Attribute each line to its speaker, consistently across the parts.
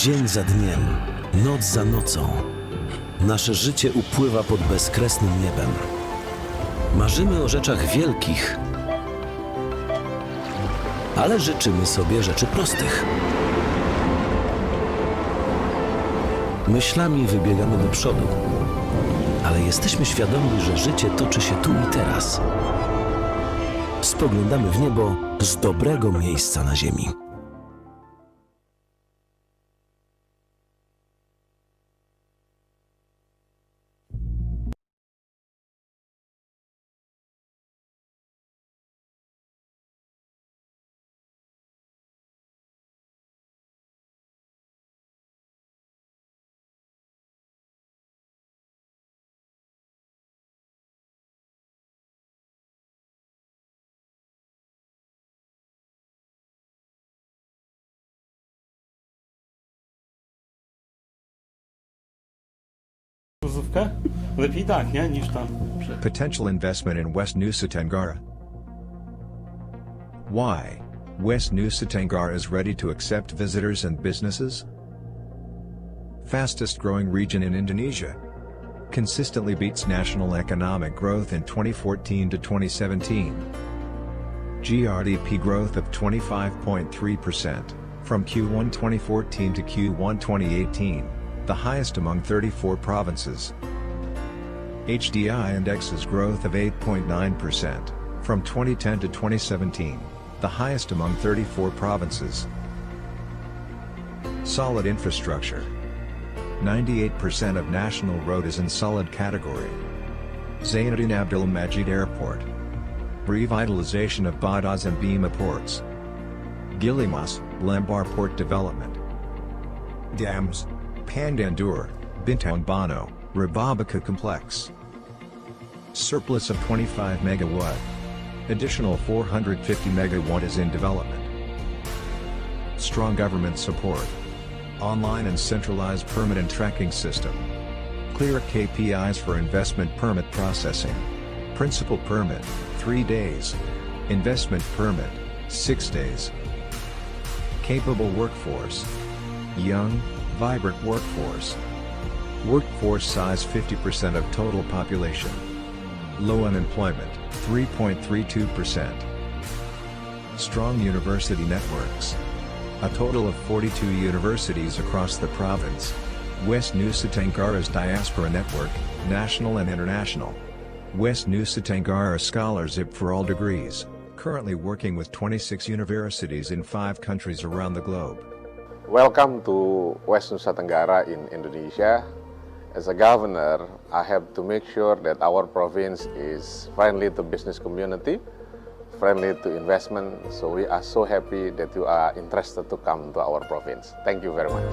Speaker 1: Dzień za dniem, noc za nocą. Nasze życie upływa pod bezkresnym niebem. Marzymy o rzeczach wielkich, ale życzymy sobie rzeczy prostych. Myślami wybiegamy do przodu, ale jesteśmy świadomi, że życie toczy się tu i teraz. Spoglądamy w niebo z dobrego miejsca na ziemi.
Speaker 2: Lepiej tak, nie? Niż tam.
Speaker 3: Potential investment in West Nusa Tenggara. Why? West Nusa Tenggara is ready to accept visitors and businesses? Fastest growing region in Indonesia. Consistently beats national economic growth in 2014 to 2017. GRDP growth of 25.3%, from Q1 2014 to Q1 2018, the highest among 34 provinces. HDI index's growth of 8.9%, from 2010 to 2017, the highest among 34 provinces. Solid infrastructure. 98% of national road is in solid category. Zainuddin Abdulmajid Airport. Revitalization of Badas and Bima ports. Gilimas, Lembar Port Development. Dams. Pandandur, Bintang Bano, Rababaka Complex. Surplus of 25 megawatt. Additional 450 megawatt is in development. Strong government support. Online and centralized permit and tracking system. Clear KPIs for investment permit processing. Principal permit, 3 days. Investment permit, 6 days. Capable workforce. Young, vibrant workforce. Workforce size 50% of total population. Low unemployment, 3.32%. Strong university networks. A total of 42 universities across the province. West Nusa Tenggara's diaspora network, national and international. West Nusa Tenggara scholarship for all degrees, currently working with 26 universities in 5 countries around the globe.
Speaker 4: Welcome to West Nusa Tenggara in Indonesia. As a governor, I have to make sure that our province is friendly to business community, friendly to investment, so we are so happy that you are interested to come to our province. Thank you very much.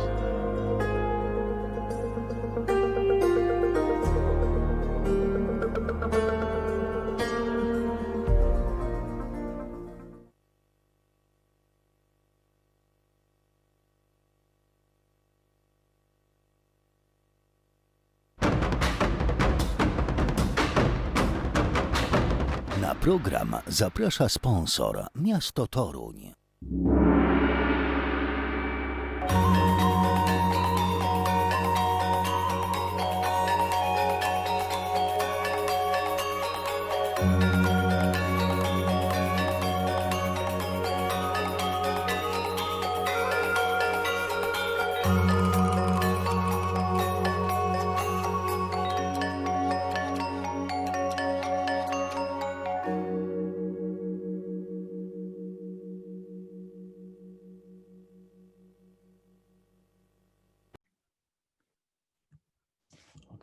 Speaker 5: Na program zaprasza sponsor Miasto Toruń.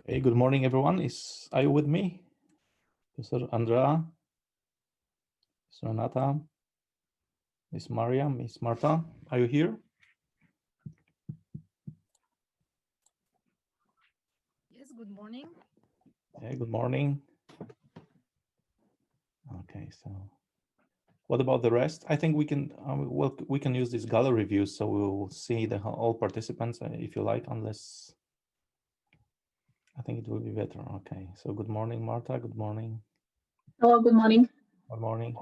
Speaker 2: Okay, good morning, everyone. Are you with me? Mr. Andrea, Ms. Renata, Miss Maria, Miss Marta, are you here?
Speaker 6: Yes, good morning.
Speaker 2: Okay, good morning. Okay, so what about the rest? I think we can we can use this gallery view, so we'll see all participants if you like, unless I think it will be better. Okay, so good morning, Marta. Good morning.
Speaker 6: Hello, good morning.
Speaker 2: Good morning.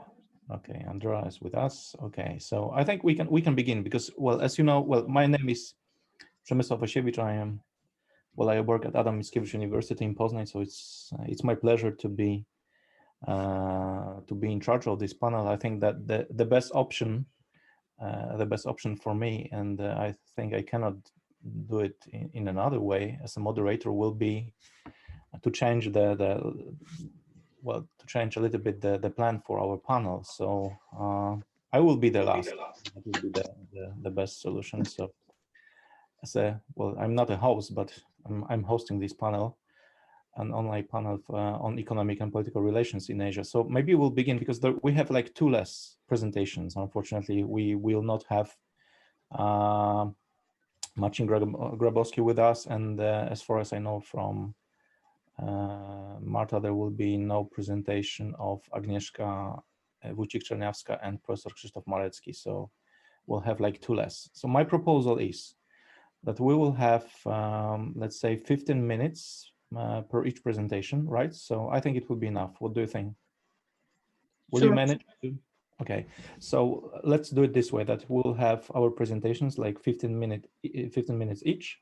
Speaker 2: Okay, Andrea is with us. Okay, so I think we can begin because, well, as you know, well, my name is Przemysław Osiewicz. I work at Adam Mickiewicz University in Poznań, so it's my pleasure to be in charge of this panel. I think that the best option for me, and I think I cannot do it in another way as a moderator, will be to change to change a little bit the plan for our panel. So I will be the last. That will be the best solution. So I'm not a host, but I'm hosting this panel, an online panel on economic and political relations in Asia. So maybe we'll begin because we have like 2 less presentations. Unfortunately, we will not have Marcin Grabowski with us, and as far as I know from Marta, there will be no presentation of Agnieszka Wójcik-Czerniawska and Professor Krzysztof Marecki. So we'll have like 2 less. So my proposal is that we will have, let's say, 15 minutes per each presentation, right? So I think it will be enough. What do you think? Will you manage to? Okay, so let's do it this way, that we'll have our presentations like 15 minutes each,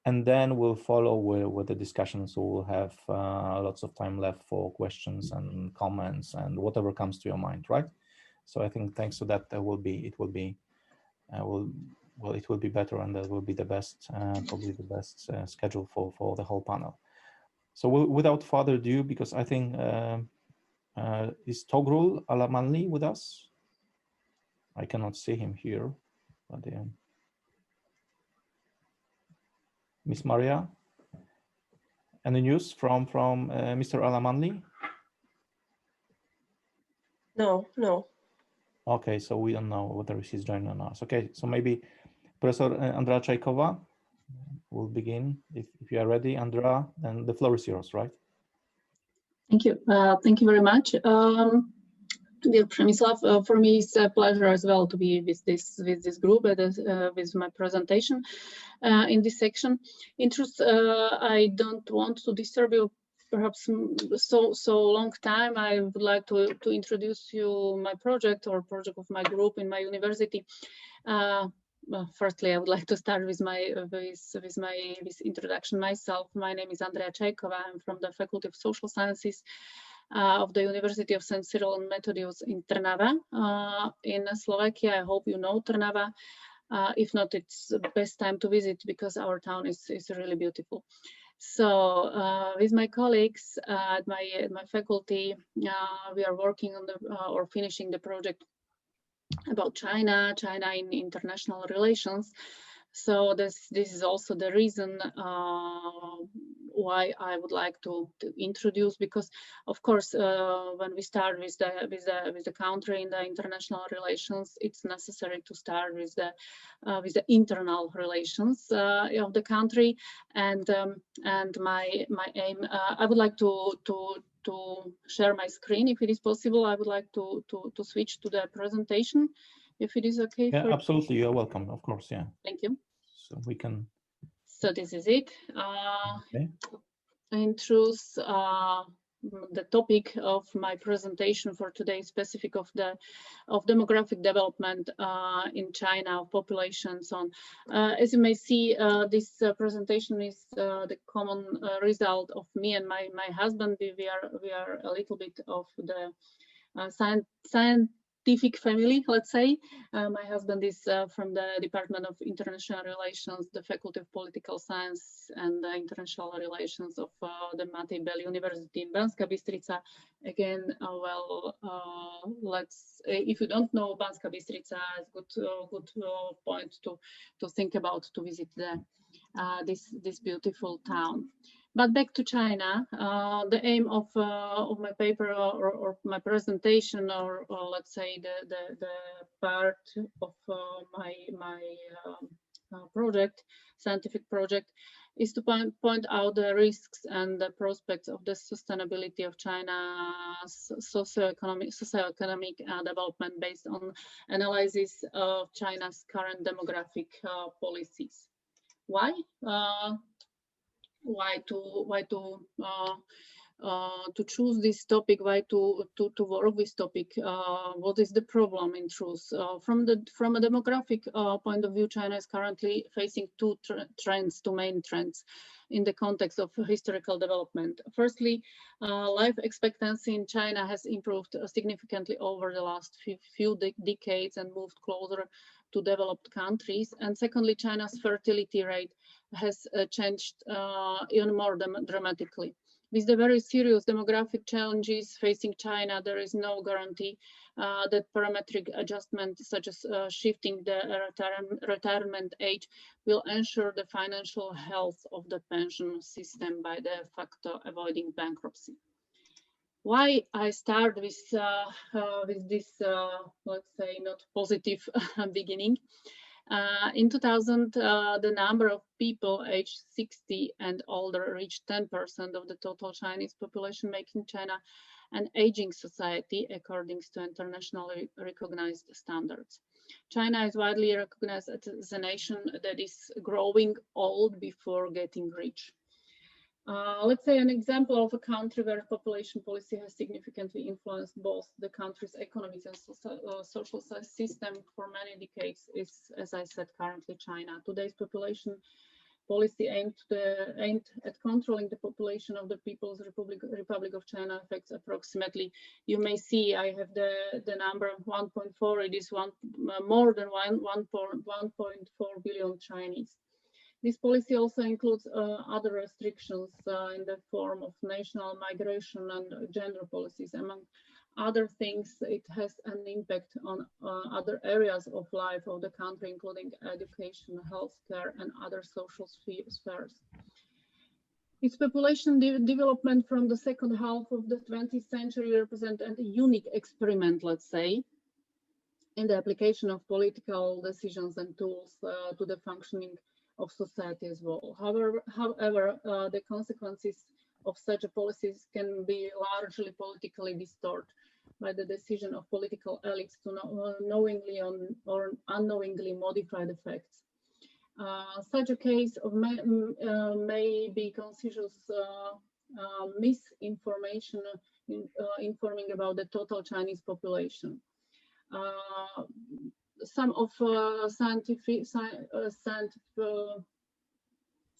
Speaker 2: and then we'll follow with the discussion. So we'll have lots of time left for questions and comments and whatever comes to your mind, right? So I think thanks to that, it will be better, and that will be the best, probably the best schedule for the whole panel. So without further ado, because I think is Togrul Alamanli with us? I cannot see him here, but Miss Maria, any news from Mr. Alamanli?
Speaker 7: No.
Speaker 2: Okay, so we don't know whether he's joining us. Okay, so maybe Professor Andrea Czajkova will begin. If you are ready, Andrea, then the floor is yours, right?
Speaker 6: Thank you. Thank you very much. Dear Przemysław, for me it's a pleasure as well to be with this group with my presentation in this section. In truth, I don't want to disturb you perhaps so long time. I would like to introduce you my project of my group in my university. Well, firstly, I would like to start with introduction myself. My name is Andrea Czajkova. I'm from the Faculty of Social Sciences of the University of St. Cyril and Methodius in Trnava in Slovakia. I hope you know Trnava. If not, it's the best time to visit because our town is really beautiful. So with my colleagues at my faculty, we are working on or finishing the project about China in international relations. So this is also the reason why I would like to introduce, because of course when we start with the country in the international relations, it's necessary to start with the internal relations of the country, and my aim, I would like to share my screen if it is possible. I would like to switch to the presentation, if it is okay.
Speaker 2: Yeah, absolutely. You're welcome. Of course. Yeah.
Speaker 6: Thank you.
Speaker 2: So we can.
Speaker 6: So this is it.
Speaker 2: Okay.
Speaker 6: In truth, the topic of my presentation for today is specific of demographic development in China, of population, so on. As you may see, this presentation is the common result of me and my husband. We are a little bit of the scientific family, let's say. My husband is from the Department of International Relations, the Faculty of Political Science and International Relations of the Matej Bel University in Banska Bystrica. Again, if you don't know Banska Bystrica, it's a good point to think about to visit this beautiful town. But back to China, the aim of my paper or my presentation, or let's say the part of my project, scientific project, is to point out the risks and the prospects of the sustainability of China's socioeconomic development based on analysis of China's current demographic policies. Why to to choose this topic, why to work this topic, what is the problem in truth. From a demographic point of view, China is currently facing two main trends in the context of historical development. Firstly, life expectancy in China has improved significantly over the last few decades and moved closer to developed countries. And secondly, China's fertility rate has changed even more dramatically. With the very serious demographic challenges facing China, there is no guarantee that parametric adjustment, such as shifting the retirement age, will ensure the financial health of the pension system by de facto avoiding bankruptcy. Why I start with this, let's say, not positive beginning? In 2000, the number of people aged 60 and older reached 10% of the total Chinese population, making China an aging society according to internationally recognized standards. China is widely recognized as a nation that is growing old before getting rich. Let's say an example of a country where population policy has significantly influenced both the country's economic and social system for many decades is, as I said, currently China. Today's population policy aimed at controlling the population of the People's Republic of China affects approximately, you may see I have the number 1.4, it is more than 1.4 billion Chinese. This policy also includes other restrictions in the form of national migration and gender policies. Among other things, it has an impact on other areas of life of the country, including education, healthcare, and other social spheres. Its population development from the second half of the 20th century represents a unique experiment, let's say, in the application of political decisions and tools to the functioning of society as well. However, the consequences of such policies can be largely politically distorted by the decision of political elites to knowingly or unknowingly modify the facts. Such a case of may be conscious misinformation informing about the total Chinese population. Some of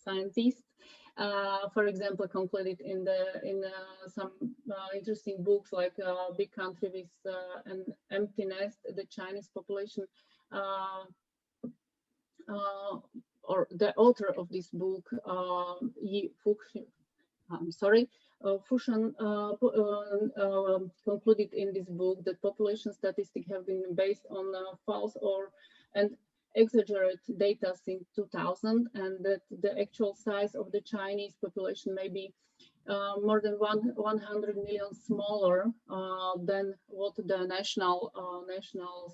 Speaker 6: scientists, for example, concluded in some interesting books like Big Country with an Empty Nest, the Chinese population, or the author of this book, Fushan concluded in this book that population statistics have been based on false and exaggerated data since 2000, and that the actual size of the Chinese population may be more than 100 million smaller than what the National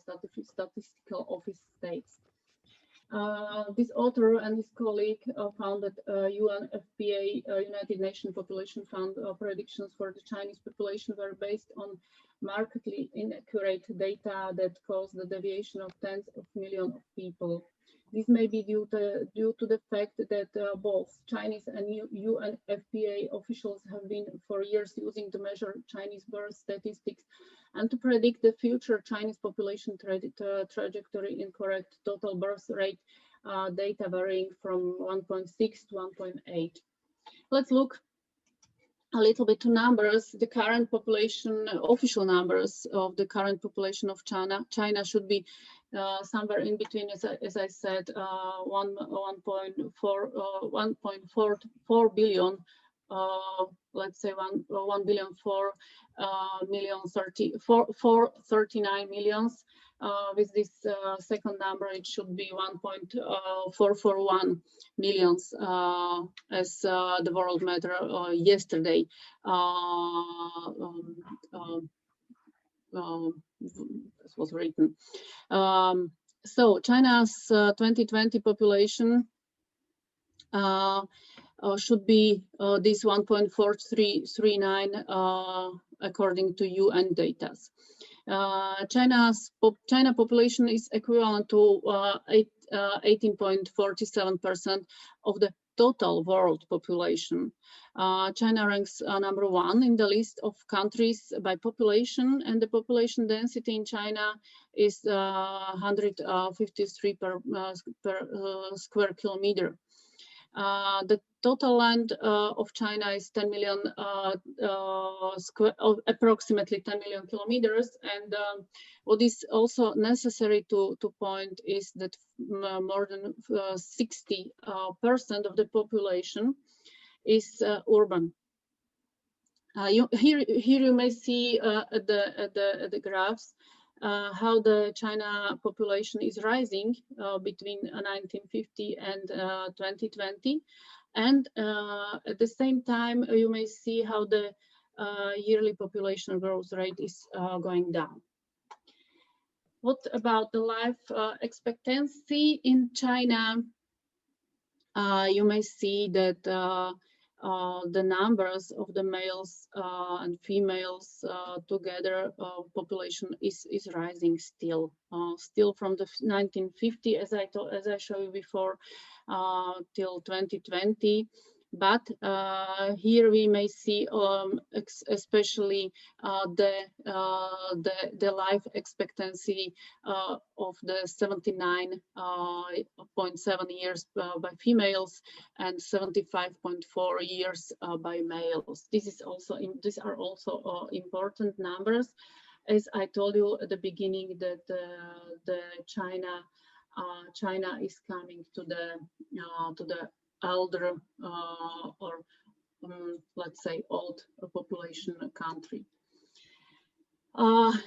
Speaker 6: Statistical Office states. This author and his colleague found that UNFPA, United Nations Population Fund, predictions for the Chinese population were based on markedly inaccurate data that caused the deviation of tens of millions of people. This may be due to the fact that both Chinese and UNFPA officials have been for years using to measure Chinese birth statistics and to predict the future Chinese population trajectory in correct total birth rate data varying from 1.6 to 1.8. Let's look a little bit to numbers. The current population, official numbers of the current population of China should be somewhere in between, as I said, 1.4 billion. Let's say 1,004,039 millions. With this second number, it should be 1.441 millions, as the World Matter yesterday this was written. So China's 2020 population should be this 1.439 according to UN data. China population is equivalent to 18.47% of the total world population. China ranks number 1 in the list of countries by population, and the population density in China is 153 per square kilometer. The total land of China is 10 million approximately 10 million kilometers, and what is also necessary to point is that more than 60% of the population is urban. Here you may see at the graphs how the China population is rising between 1950 and 2020, and at the same time you may see how the yearly population growth rate is going down. What about the life expectancy in China? You may see that the numbers of the males and females together, population is rising still from the 1950, as I showed you before, till 2020. But here we may see especially the life expectancy of the 79.7 years by females and 75.4 years by males. These are also important numbers. As I told you at the beginning, that China is coming to the elder or let's say old population country.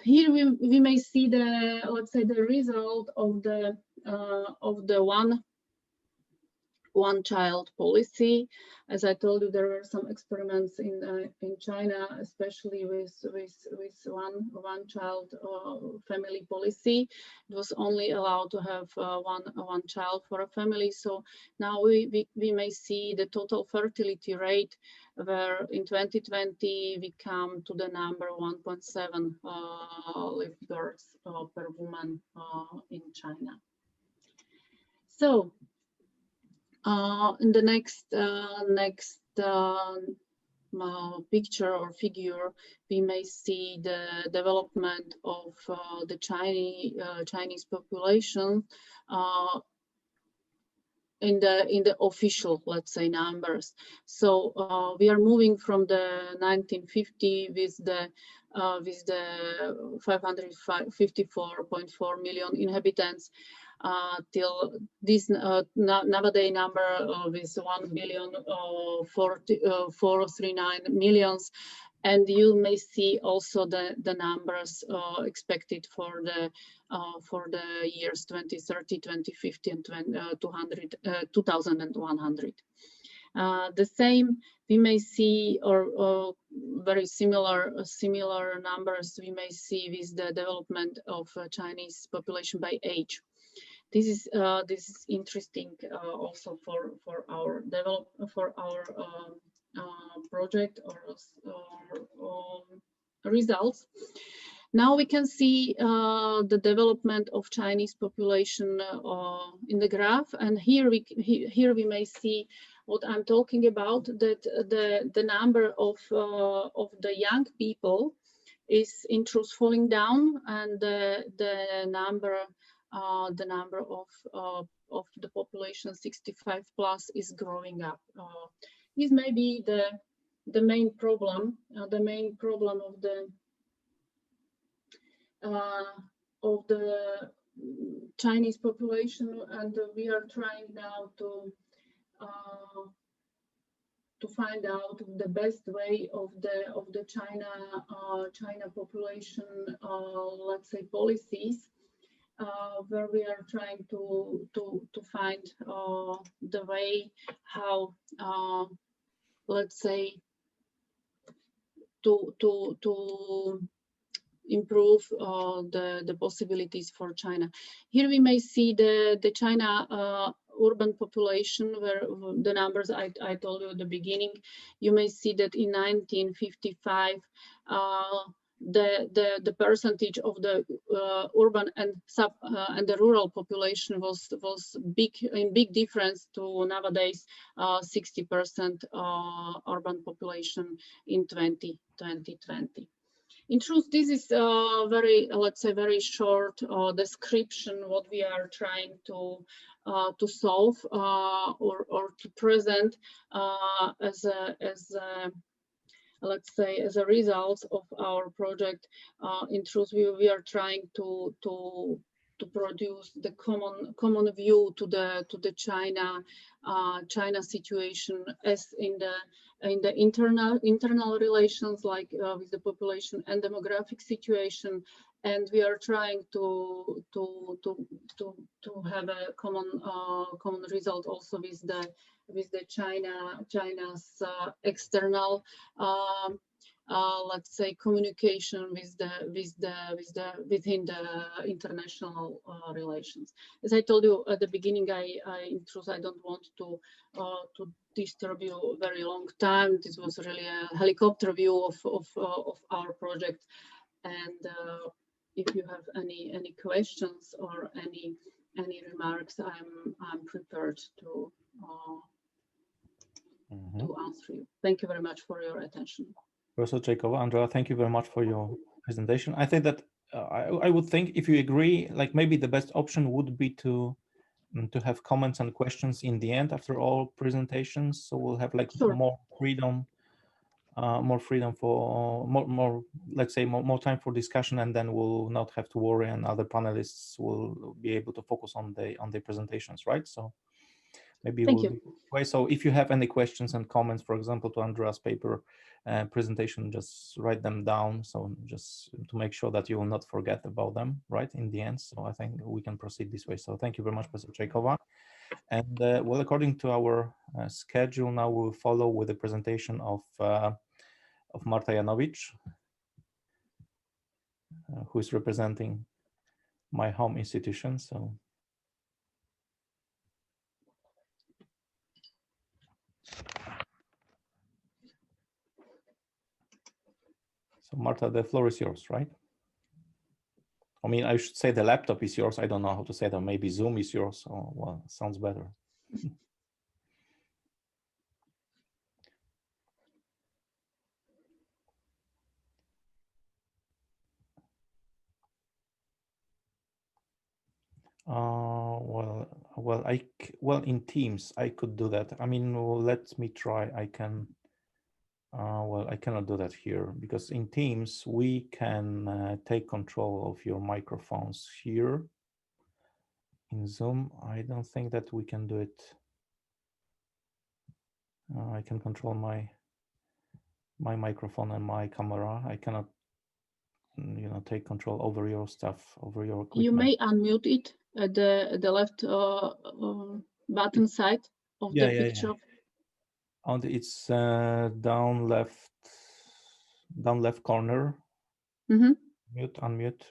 Speaker 6: Here we may see the, let's say, the result of the one child policy. As I told you, there were some experiments in China, especially with one child family policy. It was only allowed to have one child for a family. So now we may see the total fertility rate, where in 2020 we come to the number 1.7 live births per woman in China. So in the next picture or figure, we may see the development of the Chinese population in the official, let's say, numbers. So we are moving from the 1950 with the 554.4 million inhabitants till this nowadays number with 1,439 millions, and you may see also the numbers expected for the years 2030, 2050, and 2100. The same we may see, or very similar numbers we may see with the development of Chinese population by age. This is interesting also for our project or results. Now we can see the development of Chinese population in the graph, and here we may see what I'm talking about, that the number of the young people is in truth falling down, and the number of the population 65 plus is growing up. This may be the main problem. The main problem of the Chinese population, and we are trying now to find out the best way of the China population, let's say, policies, where we are trying to find the way how, let's say, to improve the possibilities for China. Here we may see the China urban population, where the numbers I told you at the beginning. You may see that in 1955 the percentage of the urban and the rural population was big difference to nowadays 60% urban population in 2020. In truth, this is very, let's say, very short description what we are trying to solve or to present as let's say, as a result of our project. In truth, we are trying to produce the common view to the China situation as in the internal relations, like with the population and demographic situation, and we are trying to have a common result also with the China's external let's say communication within the international relations. As I told you at the beginning, in truth I don't want to disturb you very long time. This was really a helicopter view of our project, and if you have any questions or any remarks, I'm prepared to answer you. Thank you very much for your attention.
Speaker 2: Professor Czajkowa, Andrea, thank you very much for your presentation. I think that I would think, if you agree, like maybe the best option would be to have comments and questions in the end after all presentations. So we'll have like more freedom for more let's say more time for discussion, and then we'll not have to worry, and other panelists will be able to focus on the presentations, right? So maybe we'll do this way. So if you have any questions and comments, for example, to Andrea's paper presentation, just write them down, so just to make sure that you will not forget about them right in the end. So I think we can proceed this way. So thank you very much, Professor Czajkowa. And well, according to our schedule, now we'll follow with the presentation of Marta Janowicz, who is representing my home institution. So Marta, the floor is yours, right? I mean, I should say the laptop is yours. I don't know how to say that. Maybe Zoom is yours. Oh, well, sounds better. Well, in Teams, I could do that. I mean, well, let me try. I can. Well, I cannot do that here because in Teams we can take control of your microphones here. In Zoom, I don't think that we can do it. I can control my microphone and my camera. I cannot, take control over your stuff, over your equipment.
Speaker 6: You may unmute it at the left button side of the picture.
Speaker 2: And it's down left corner.
Speaker 6: Mm-hmm.
Speaker 2: Mute, unmute.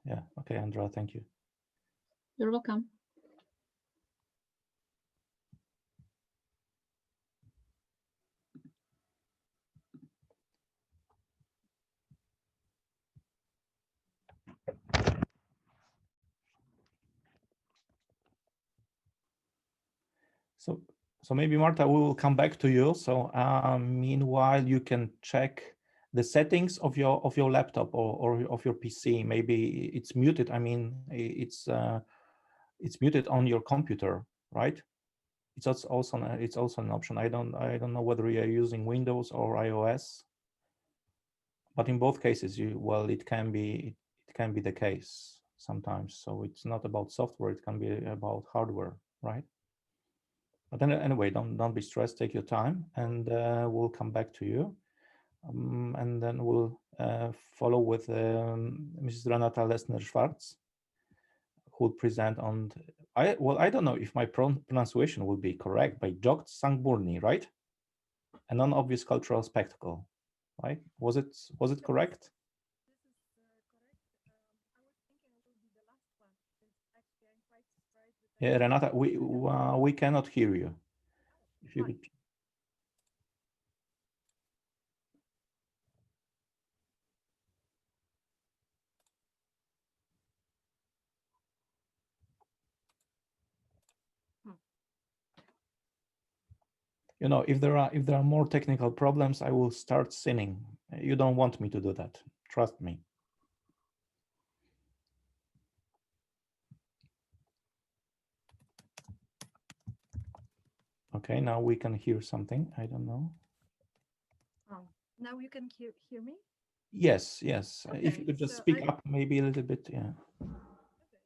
Speaker 2: Yeah. Okay, Andrea, thank you.
Speaker 6: You're welcome.
Speaker 2: So maybe, Marta, we will come back to you. So meanwhile, you can check the settings of your laptop or of your PC. Maybe it's muted. I mean, it's muted on your computer, right? It's also an option. I don't know whether you are using Windows or iOS, but in both cases, it can be the case sometimes. So it's not about software. It can be about hardware, right? But then anyway, don't be stressed. Take your time, and we'll come back to you, and then we'll follow with Mrs. Renata Lessner-Schwarz, who will present on. I don't know if my pronunciation will be correct, by Jogt Sangburni, right? A non-obvious cultural spectacle, right? Was it correct? Yeah, Renata, we cannot hear you. If you could. You know, if there are more technical problems, I will start sinning. You don't want me to do that. Trust me. Okay, now we can hear something. I don't know.
Speaker 7: Oh, now you can hear me?
Speaker 2: Yes, yes. If you
Speaker 7: Okay,
Speaker 2: could just
Speaker 7: so
Speaker 2: speak up maybe a little bit, yeah,
Speaker 7: okay.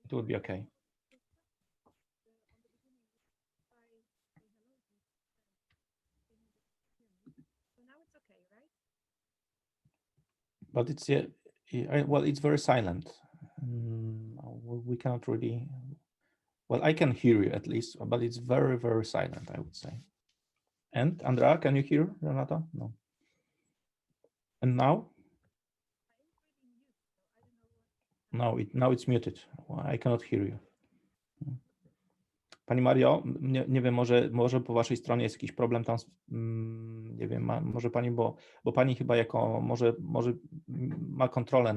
Speaker 2: it would be okay.
Speaker 7: So now it's okay, right?
Speaker 2: But it's well, it's very silent. We cannot really. Well, I can hear you at least, but it's very, very silent, I would say. And Andrea, can you hear Renata? No. And now? No, now it's muted. I cannot hear you. Pani Mario, nie wiem, może po waszej stronie jest jakiś problem tam, nie wiem, może pani, bo pani chyba jako, może ma kontrolę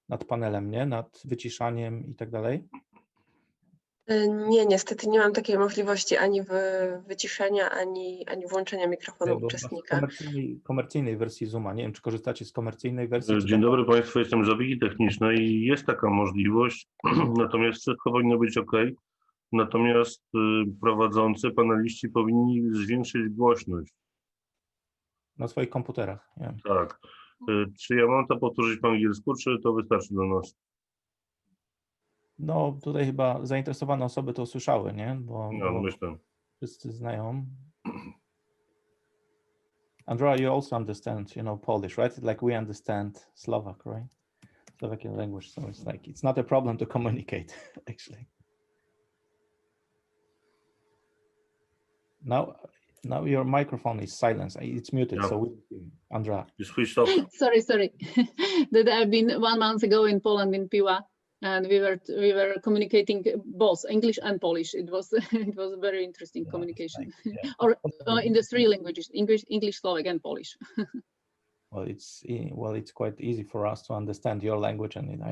Speaker 2: nad panelem, nie? Nad wyciszaniem i tak dalej.
Speaker 8: Nie, niestety nie mam takiej możliwości ani wyciszenia, ani włączenia mikrofonu uczestnika.
Speaker 2: W komercyjnej wersji Zooma, nie wiem, czy korzystacie z komercyjnej wersji?
Speaker 9: Dzień dobry Państwu, jestem z opieki technicznej i jest taka możliwość, natomiast wszystko powinno być ok. Natomiast prowadzący, paneliści powinni zwiększyć głośność.
Speaker 2: Na swoich komputerach, nie?
Speaker 9: Tak. Czy ja mam to powtórzyć po angielsku, czy to wystarczy dla nas?
Speaker 2: No, tutaj chyba zainteresowane osoby to słyszały, nie? Bo
Speaker 9: Myślę.
Speaker 2: wszyscy znają. Andrea, you also understand, Polish, right? Like we understand Slovak, right? Slovakian language, so it's like, it's not a problem to communicate, actually. Now your microphone is silenced. It's muted,
Speaker 9: Yeah.
Speaker 2: so Andrea.
Speaker 9: You switched off.
Speaker 6: Sorry. That I've been 1 month ago in Poland in Piła, and we were communicating both English and Polish. It was a very interesting communication.
Speaker 2: Like, yeah.
Speaker 6: Or in the 3 languages: English, Slovak, and Polish.
Speaker 2: Well, it's quite easy for us to understand your language, and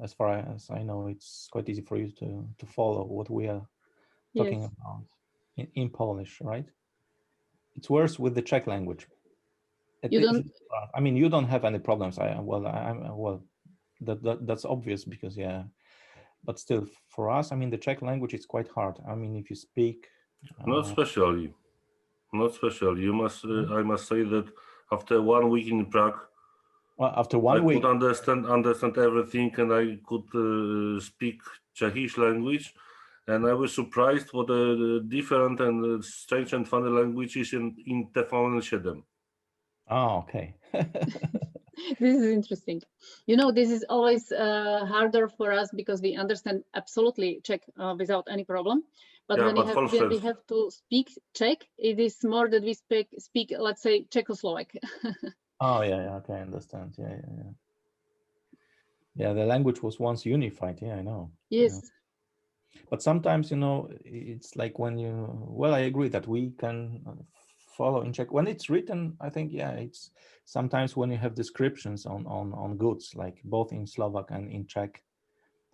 Speaker 2: as far as I know, it's quite easy for you to follow what we are talking
Speaker 6: Yes.
Speaker 2: about in Polish, right? It's worse with the Czech language.
Speaker 6: You don't.
Speaker 2: I mean, you don't have any problems. That's obvious because but still, for us, I mean, the Czech language is quite hard. I mean, if you speak.
Speaker 9: Not especially. You must. I must say that after 1 week in Prague,
Speaker 2: Well, after 1 week,
Speaker 9: I could understand everything, and I could speak Czechish language, and I was surprised what a different and strange and funny language is in TVN7.
Speaker 2: Oh, okay.
Speaker 6: This is interesting. This is always harder for us because we understand absolutely Czech without any problem. But when we have to speak Czech, it is more that we speak, let's say, Czechoslovak.
Speaker 2: Oh, yeah, okay, I understand. Yeah. Yeah, the language was once unified. Yeah, I know.
Speaker 6: Yes.
Speaker 2: Yeah. But sometimes, it's like when I agree that we can follow in Czech. When it's written, I think, it's sometimes when you have descriptions on goods, like both in Slovak and in Czech,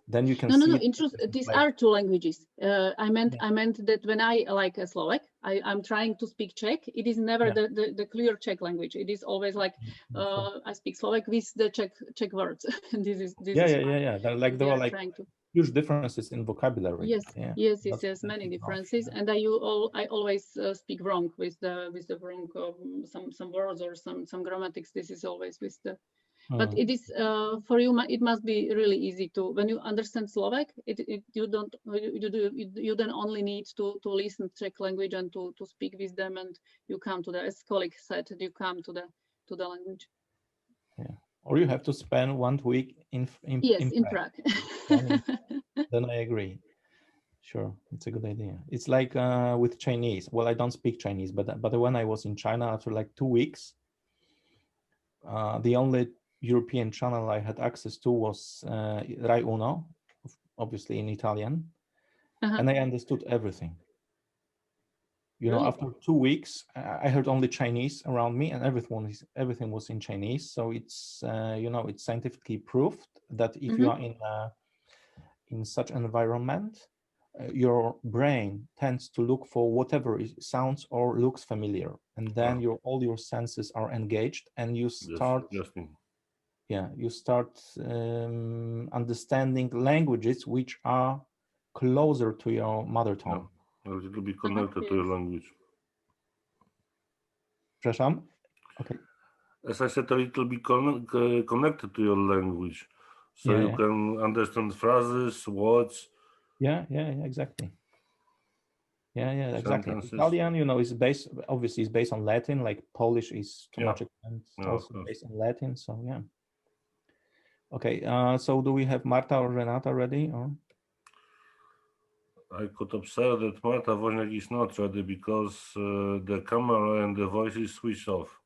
Speaker 2: then you can see.
Speaker 6: No. In truth, these are 2 languages. I meant that when I like a Slovak, I'm trying to speak Czech. It is never the clear Czech language. It is always like I speak Slovak with the Czech words. This is
Speaker 2: yeah. There are like huge differences in vocabulary.
Speaker 6: Yes. Many differences, and I always speak wrong with the wrong some words or some grammatics. This is always with the. But it is for you. It must be really easy to when you understand Slovak. You then only need to listen to Czech language and to speak with them, and you come to as colleague said, you come to the language.
Speaker 2: Yeah, or you have to spend 1 week in
Speaker 6: Prague.
Speaker 2: Then I agree. Sure, it's a good idea. It's like with Chinese. Well, I don't speak Chinese, but when I was in China after like 2 weeks, the only European channel I had access to was Rai Uno, obviously in Italian, and I understood everything.
Speaker 6: Really?
Speaker 2: After 2 weeks, I heard only Chinese around me, and everything was in Chinese. So it's it's scientifically proved that if you are in such an environment, your brain tends to look for whatever sounds or looks familiar, and then all your senses are engaged, and you start understanding languages which are closer to your mother tongue.
Speaker 9: Yeah. It will be connected to your language.
Speaker 2: Przepraszam? Okay.
Speaker 9: As I said, it will be connected to your language, so you can understand phrases, words.
Speaker 2: Yeah, exactly. Yeah, exactly.
Speaker 9: Sentences.
Speaker 2: Italian, is based on Latin, like Polish is to much extent also based on Latin. So yeah. Okay. So do we have Marta or Renata ready? Or?
Speaker 9: I could observe that Marta Woźniak is not ready because the camera and the voice is switched off.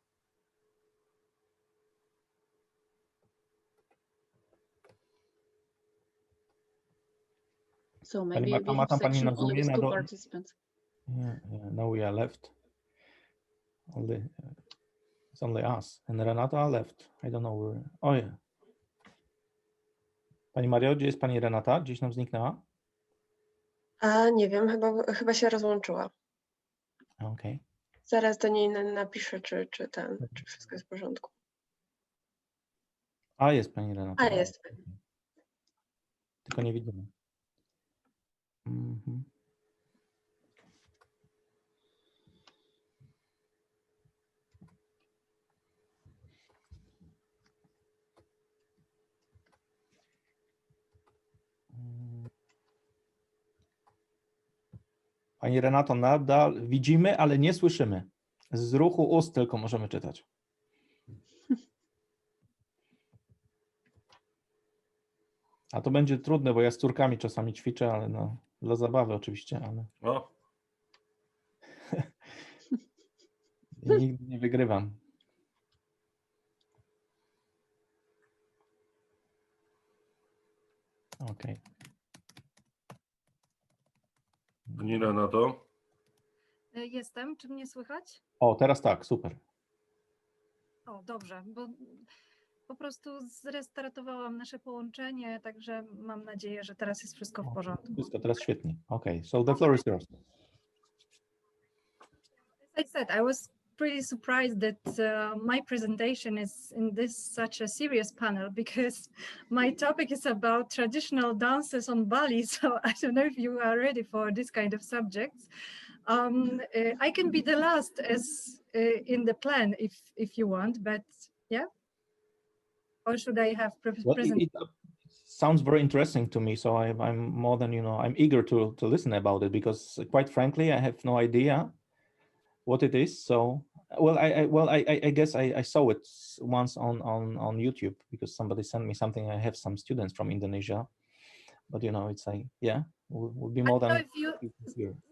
Speaker 6: So maybe we have section only with 2 participants.
Speaker 2: Yeah, now we are left. It's only us. And Renata left. I don't know where. Oh yeah. Pani Mario, gdzie jest pani Renata? Gdzieś nam zniknęła?
Speaker 8: A nie wiem, chyba się rozłączyła.
Speaker 2: Okay.
Speaker 8: Zaraz do niej napiszę, czy wszystko jest w porządku.
Speaker 2: A jest pani Renata.
Speaker 8: A jest.
Speaker 2: Tylko nie widzimy. Pani Renato, nadal widzimy, ale nie słyszymy. Z ruchu ust tylko możemy czytać. A to będzie trudne, bo ja z córkami czasami ćwiczę, ale no, dla zabawy oczywiście, ale...
Speaker 9: O.
Speaker 2: I nigdy nie wygrywam. Okej.
Speaker 9: Pani Renato?
Speaker 7: Jestem. Czy mnie słychać?
Speaker 2: O, teraz tak, super.
Speaker 7: O, dobrze, bo po prostu zrestartowałam nasze połączenie, także mam nadzieję, że teraz jest wszystko w porządku.
Speaker 2: Wszystko teraz świetnie. Okay, so the floor is yours.
Speaker 7: As I said, I was pretty surprised that my presentation is in such a serious panel, because my topic is about traditional dances on Bali. So I don't know if you are ready for this kind of subjects. I can be the last as in the plan if you want, but yeah. Or should I have present?
Speaker 2: It sounds very interesting to me, so I'm more than, I'm eager to listen about it, because quite frankly, I have no idea what it is. So, I guess I saw it once on YouTube, because somebody sent me something. I have some students from Indonesia, but it's like, yeah, would be more than.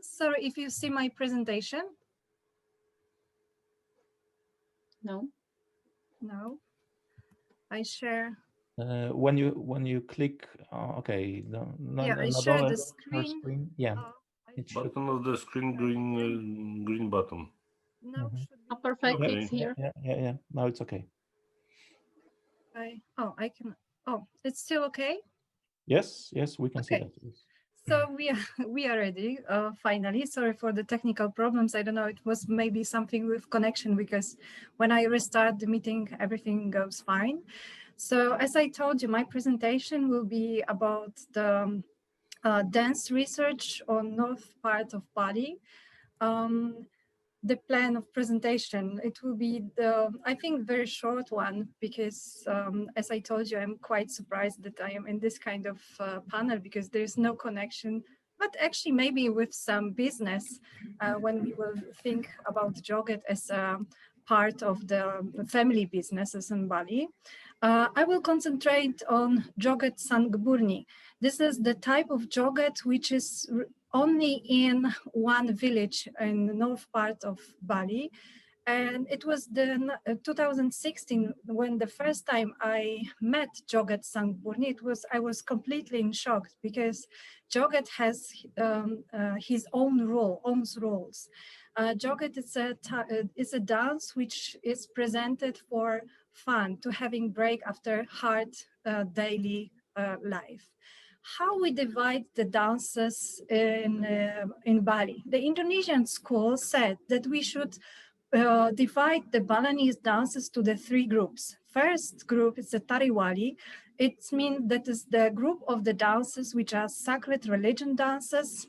Speaker 7: Sorry, if you see my presentation.
Speaker 6: No.
Speaker 7: I share.
Speaker 2: When you click, okay,
Speaker 7: I share the screen.
Speaker 2: Yeah.
Speaker 9: Bottom of the screen, green button.
Speaker 7: No,
Speaker 6: perfect.
Speaker 9: Okay.
Speaker 6: It's here.
Speaker 2: Yeah. Now it's okay.
Speaker 7: I can. Oh, it's still okay.
Speaker 2: Yes, we can see that.
Speaker 7: So we are ready. Finally, sorry for the technical problems. I don't know. It was maybe something with connection, because when I restart the meeting, everything goes fine. So as I told you, my presentation will be about the dance research on north part of Bali. The plan of presentation, it will be I think very short one, because as I told you, I'm quite surprised that I am in this kind of panel, because there's no connection, but actually maybe with some business when we will think about Joget as a part of the family businesses in Bali. I will concentrate on Joget Sangburni. This is the type of Joget which is only in one village in the north part of Bali. And it was the 2016 when the first time I met Joget Sangburni. I was completely in shock, because Joget has his own roles. Joget is a dance which is presented for fun, to having break after hard daily life. how we divide the dances in Bali. The Indonesian school said that we should divide the Balinese dances to the three groups. First group is the Tariwali. It means that is the group of the dances which are sacred religion dances,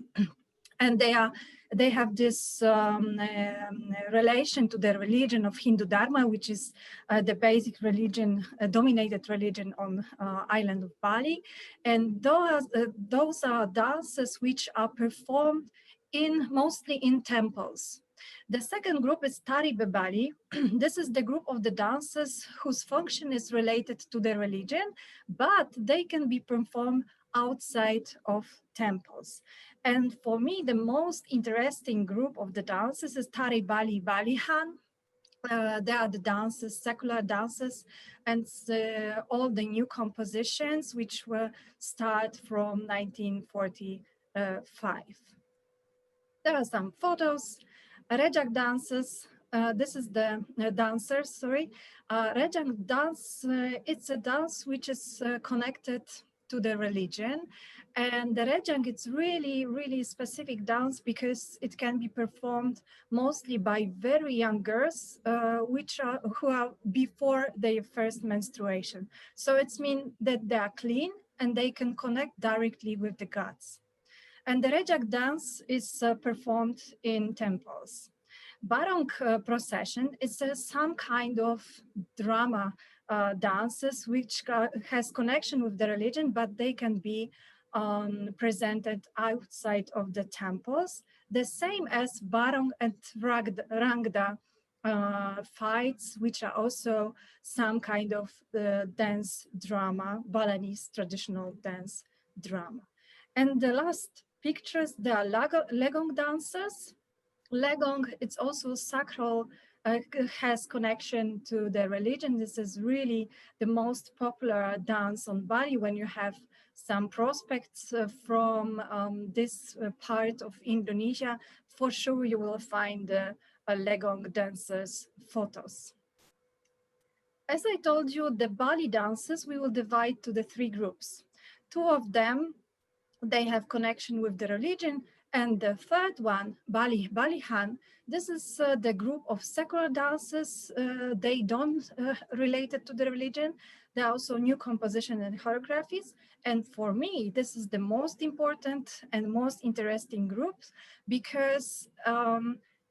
Speaker 7: and they have this relation to the religion of Hindu Dharma, which is the basic religion, dominated religion on island of Bali. And those are dances which are performed mostly in temples. The second group is Tari Bebali. This is the group of the dances whose function is related to the religion, but they can be performed outside of temples. And for me, the most interesting group of the dances is Tari Bali Balihan. They are the dances, secular dances, and all the new compositions which will start from 1945. There are some photos. Rejak dances, this is the dancers, sorry. Rejak dance, it's a dance which is connected to the religion. And the Rejang, it's really, really specific dance because it can be performed mostly by very young girls who are before their first menstruation. So it means that they are clean and they can connect directly with the gods. And the Rejak dance is performed in temples. Barong procession is some kind of drama dances which has connection with the religion, but they can be presented outside of the temples, the same as Barong and Rangda fights, which are also some kind of dance drama, Balinese traditional dance drama. And the last pictures, they are Legong dancers. Legong, it's also sacral, has connection to the religion. This is really the most popular dance on Bali. When you have some prospects from this part of Indonesia, for sure you will find Legong dancers photos. As I told you, the Bali dances, we will divide to the three groups. Two of them, they have connection with the religion, and the third one, Balihan, this is the group of secular dances. They don't related to the religion. There are also new composition and choreographies. And for me, this is the most important and most interesting groups because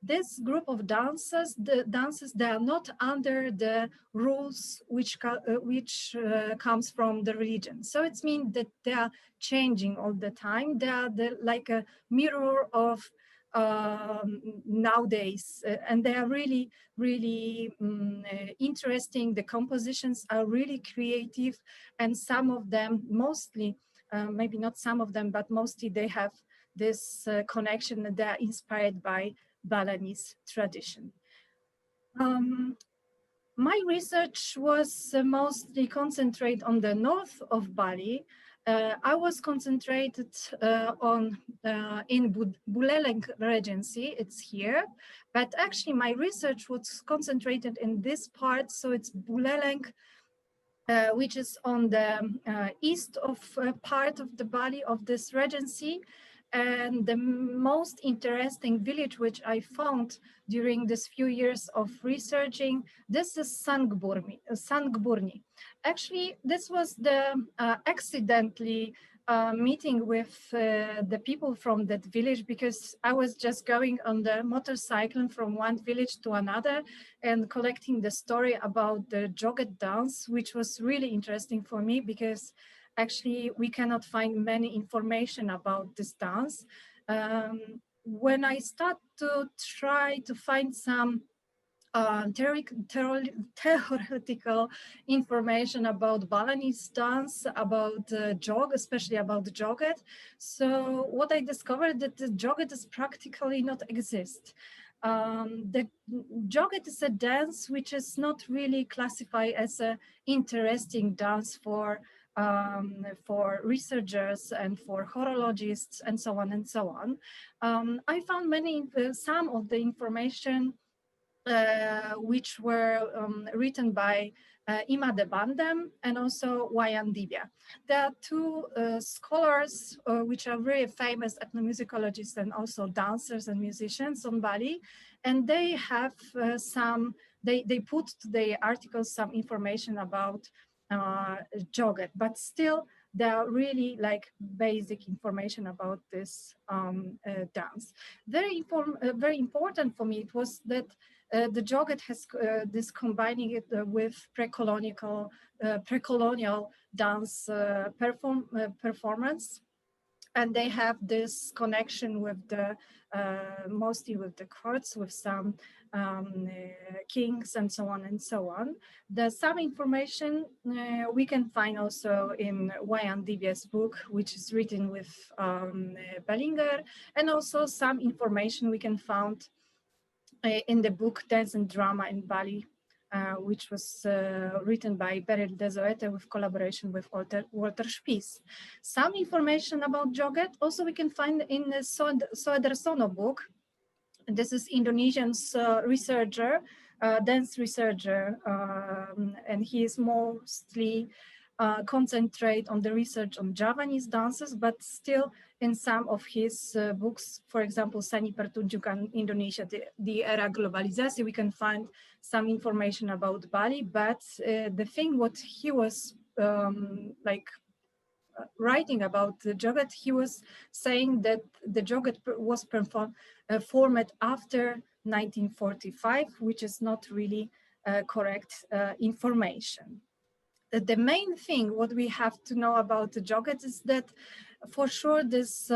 Speaker 7: this group of dances, they are not under the rules which comes from the religion. So it means that they are changing all the time. They are like a mirror of nowadays, and they are really, really interesting. The compositions are really creative, and some of them, mostly, maybe not some of them, but mostly they have this connection that they are inspired by Balinese tradition. My research was mostly concentrated on the north of Bali. I was concentrated in Buleleng Regency, it's here, but actually my research was concentrated in this part, so it's Buleleng, which is on the east of part of the Bali of this regency. And the most interesting village which I found during this few years of researching, this is Sangburni. Actually, this was the accidentally meeting with the people from that village because I was just going on the motorcycle from one village to another and collecting the story about the Joget dance, which was really interesting for me because actually, we cannot find many information about this dance. When I start to try to find some theoretical information about Balinese dance, about jog, especially about the joget. So what I discovered that the joget is practically not exist. The joget is a dance which is not really classified as an interesting dance for researchers and for horologists and so on and so on. I found some of the information which were written by Ima de Bandem and also Wayan Dibia. There are two scholars which are very famous ethnomusicologists and also dancers and musicians on Bali, and they have they put to their articles some information about joget, but still there are really like basic information about this dance. Very important for me it was that the joget has this combining it with pre-colonial dance performance, and they have this connection with the mostly with the courts, with some kings and so on and so on. There's some information we can find also in Wayan Dibia's book, which is written with Ballinger, and also some information we can find in the book Dance and Drama in Bali, which was written by Beryl Dezoete with collaboration with Walter Spies. Some information about joget also we can find in the Soedersono book. This is Indonesian researcher, dance researcher, and he is mostly concentrate on the research on Javanese dances, but still in some of his books, for example, Sani Pertunjukan Indonesia, the Era Globalization, we can find some information about Bali, but the thing what he was writing about the joget, he was saying that the joget was formed after 1945, which is not really correct information. The main thing what we have to know about the joget is that for sure this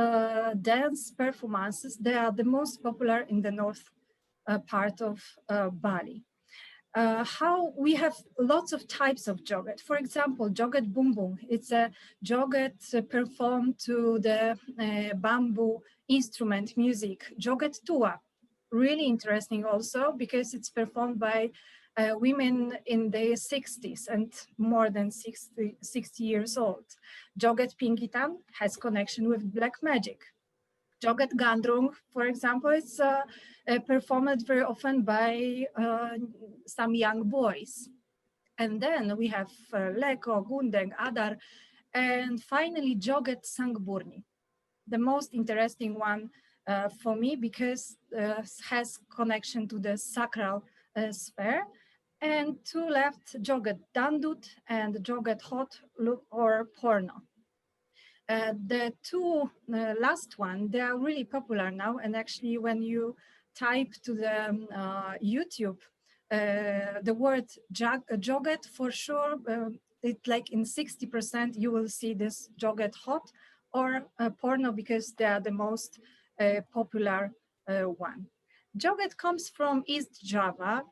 Speaker 7: dance performances, they are the most popular in the north part of Bali. How we have lots of types of joget. For example, joget bumbung, it's a joget performed to the bamboo instrument music. Joget tua, really interesting also because it's performed by women in their 60s and more than 60 years old. Joget Pingitan has connection with black magic. Joget Gandrung, for example, is performed very often by some young boys. And then we have Leko, Gundeng, Adar, and finally Joget Sangburni, the most interesting one for me because has connection to the sacral sphere. And to left, Joget Dandut and Joget Hot or Porno. The two last one, they are really popular now. And actually when you type to the YouTube, the word joget, for sure, it's like in 60% you will see this joget hot or porno because they are the most popular one. Joget comes from East Java,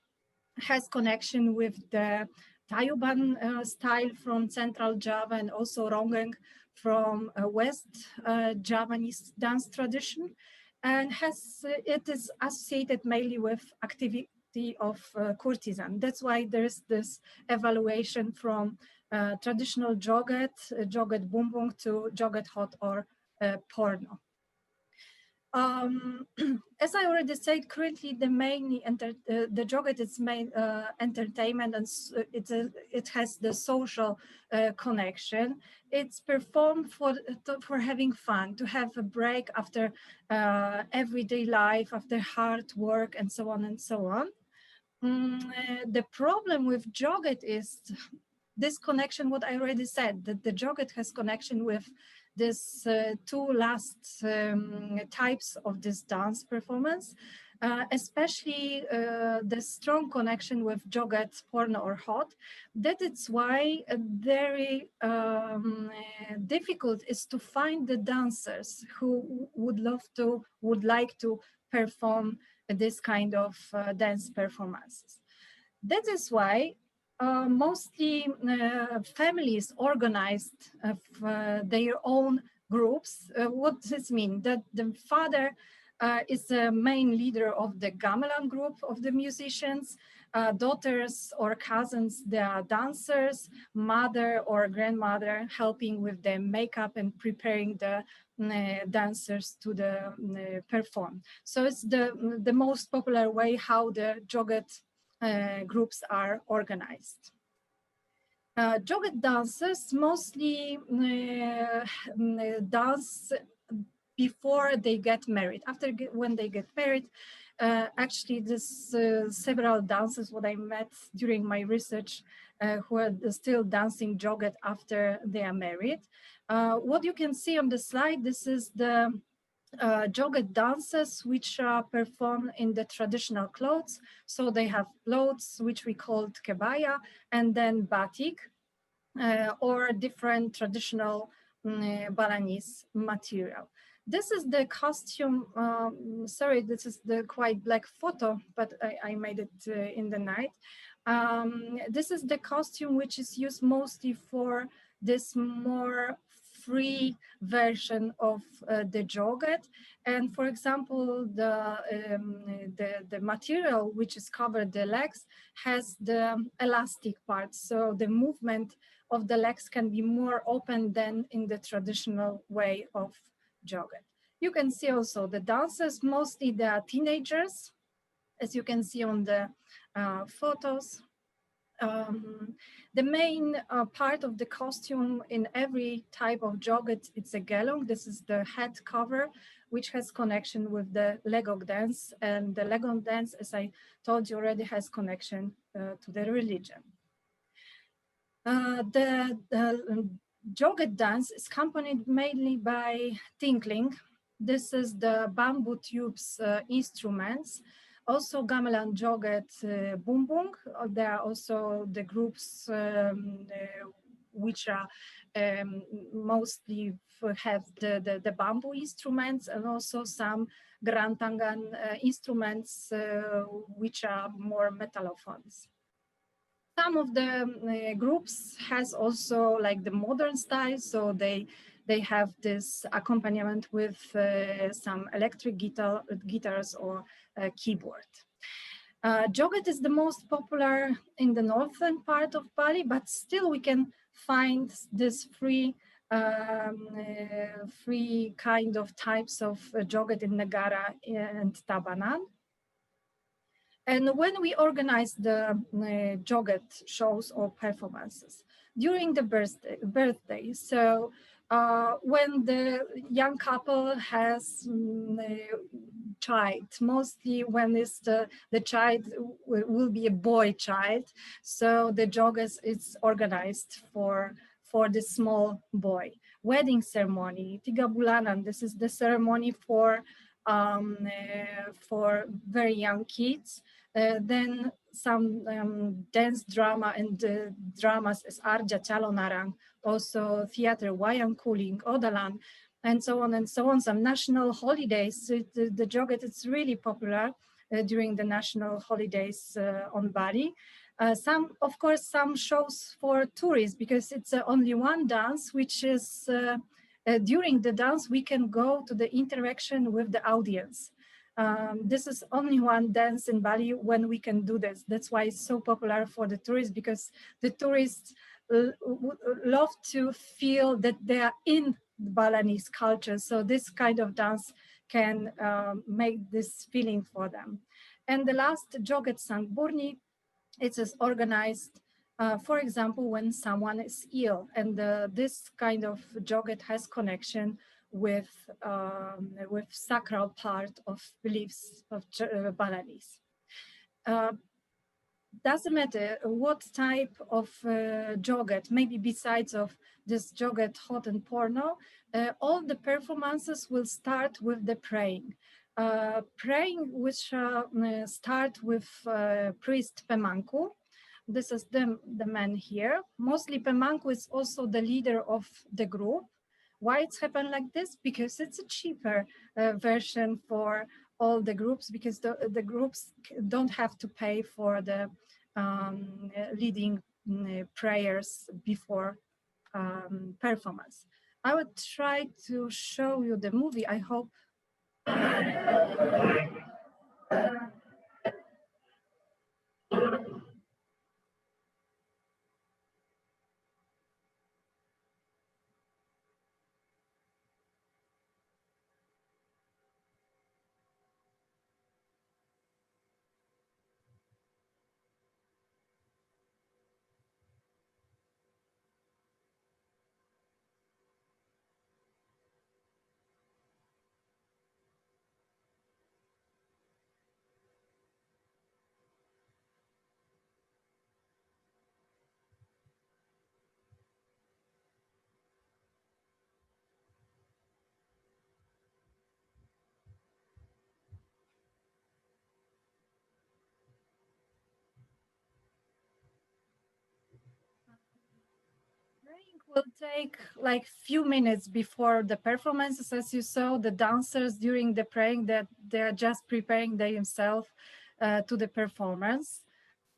Speaker 7: has connection with the Tayuban style from Central Java and also Ronggeng from West Javanese dance tradition, and it is associated mainly with activity of courtesan. That's why there's this evaluation from traditional joget, joget bumbung to joget hot or porno. As I already said, currently the main the joget is main entertainment, and it has the social connection. It's performed for having fun, to have a break after everyday life, after hard work, and so on and so on. The problem with joget is this connection, what I already said, that the joget has connection with this two last types of this dance performance, especially the strong connection with joget, porno or hot. That is why very difficult is to find the dancers who would like to perform this kind of dance performances. That is why mostly families organized their own groups. What does this mean? That the father is the main leader of the gamelan group of the musicians, daughters or cousins, they are dancers, mother or grandmother helping with the makeup and preparing the dancers to perform. So it's the most popular way how the joget groups are organized. Joget dancers mostly dance before they get married. When they get married, actually, there's several dancers what I met during my research who are still dancing joget after they are married. What you can see on the slide, this is the joget dances which are performed in the traditional clothes. So they have clothes which we called kebaya, and then batik, or different traditional Balinese material. This is the costume. Sorry, this is the quite black photo, but I made it in the night. This is the costume which is used mostly for this more free version of the joget. And for example, the material which is covered the legs has the elastic part. So the movement of the legs can be more open than in the traditional way of joget. You can see also the dancers, mostly they are teenagers, as you can see on the photos. The main part of the costume in every type of joget, it's a gelong. This is the head cover, which has connection with the legok dance. And the legok dance, as I told you already, has connection to the religion. The joget dance is accompanied mainly by tinkling. This is the bamboo tubes instruments. Also gamelan joget bumbung. There are also the groups which are mostly have the bamboo instruments, and also some grantangan instruments which are more metallophones. Some of the groups has also like the modern style, so they have this accompaniment with some electric guitars or keyboard. Joget is the most popular in the northern part of Bali, but still we can find this free kind of types of joget in Negara and Tabanan. And when we organize the joget shows or performances during the birthday, so when the young couple has child, mostly when it's the child will be a boy child, so the joget is organized for the small boy. Wedding ceremony, tiga bulanan, this is the ceremony for very young kids. Then some dance drama and dramas as Arja Calonarang, also theater Wayang Kuling, Odalan, and so on and so on. Some national holidays, the joget is really popular during the national holidays on Bali. Of course, some shows for tourists, because it's only one dance, which is during the dance, we can go to the interaction with the audience. This is only one dance in Bali when we can do this. That's why it's so popular for the tourists, because the tourists love to feel that they are in Balinese culture. So this kind of dance can make this feeling for them. And the last joget Sangburni, it is organized, for example, when someone is ill, and this kind of joget has connection with sacral part of beliefs of Balinese. Doesn't matter what type of joget, maybe besides of this joget hot and porno, all the performances will start with the praying. Praying which start with priest Pemangku. This is the man here. Mostly Pemangku is also the leader of the group. Why it's happened like this? Because it's a cheaper version for all the groups, because the groups don't have to pay for the leading prayers before performance. I would try to show you the movie. I hope. will take like few minutes before the performances. As you saw, the dancers during the praying, that they're just preparing themselves to the performance.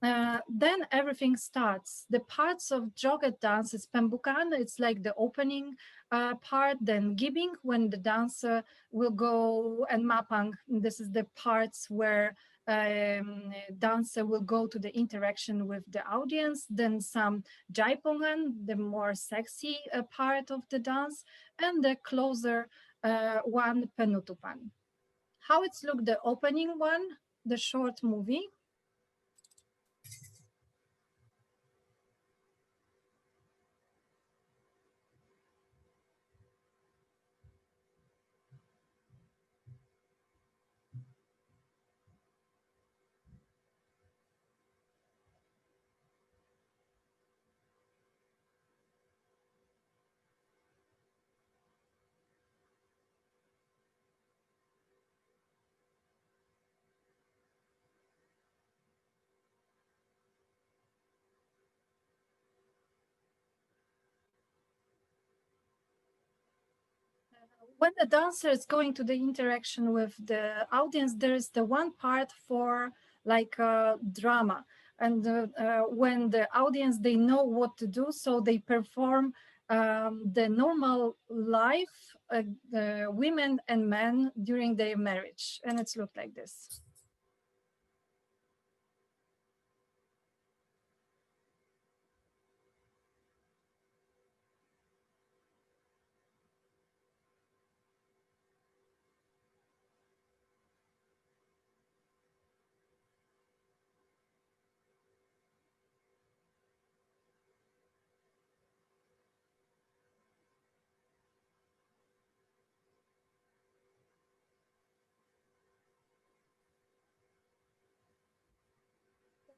Speaker 7: Then everything starts. The parts of Joget dance is pembukaan, it's like the opening part, then gibing, when the dancer will go, and mapang, this is the parts where dancer will go to the interaction with the audience, then some jaipongan, the more sexy part of the dance, and the closer one, penutupan. How it's looked, the opening one, the short movie. When the dancer is going to the interaction with the audience, there is the one part for like drama. And when the audience, they know what to do, so they perform the normal life, women and men during their marriage. And it's looked like this.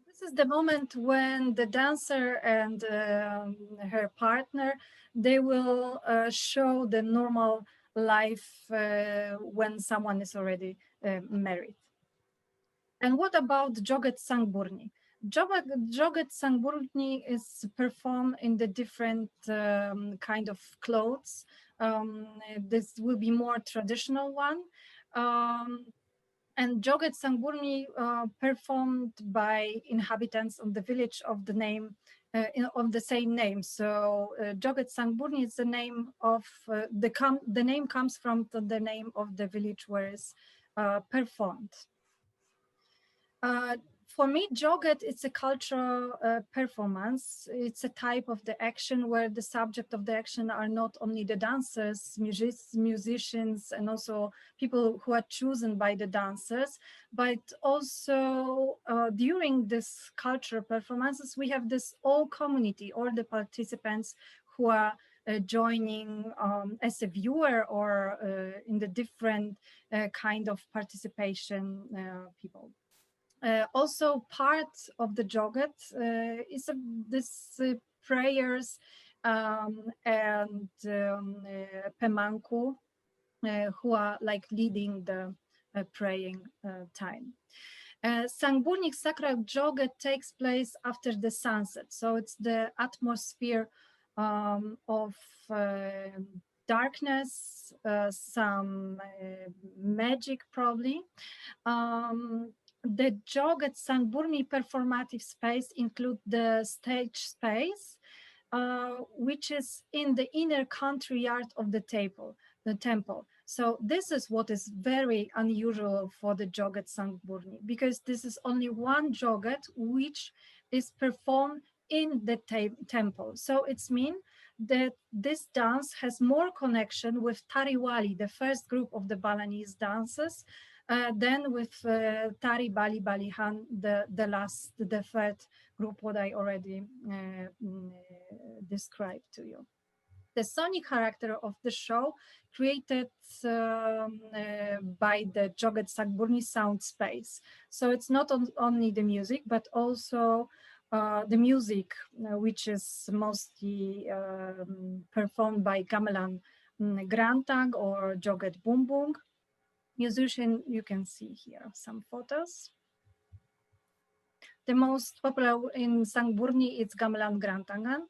Speaker 7: This is the moment when the dancer and her partner, they will show the normal life when someone is already married. And what about Joget Sangburni? Joget Sangburni is performed in the different kind of clothes. This will be more traditional one. And Joget Sangburni performed by inhabitants of the village of the name of the same name. So Joget Sangburni is the name of the name comes from the name of the village where it's performed. For me, Joget, it's a cultural performance. It's a type of the action where the subject of the action are not only the dancers, musicians, and also people who are chosen by the dancers, but also during this cultural performances, we have this whole community, all the participants who are joining as a viewer or in the different kind of participation people. Also part of the Joget is this prayers and pemanku who are like leading the praying time. Sangburnik Sacral Joget takes place after the sunset. So it's the atmosphere of darkness, some magic probably. The Joget Sangburni performative space include the stage space, which is in the inner courtyard of the temple. So this is what is very unusual for the Joget Sangburni, because this is only one Joget which is performed in the temple. So it's mean that this dance has more connection with Tariwali, the first group of the Balinese dances, then with Tari Bali Balihan, the third group, what I already described to you. The sonic character of the show created by the Joget Sangburni sound space. So it's not only the music, but also the music, which is mostly performed by gamelan Grantang or Joget Bumbung. Musician, you can see here some photos. The most popular in Sangburni is gamelan Grantangan.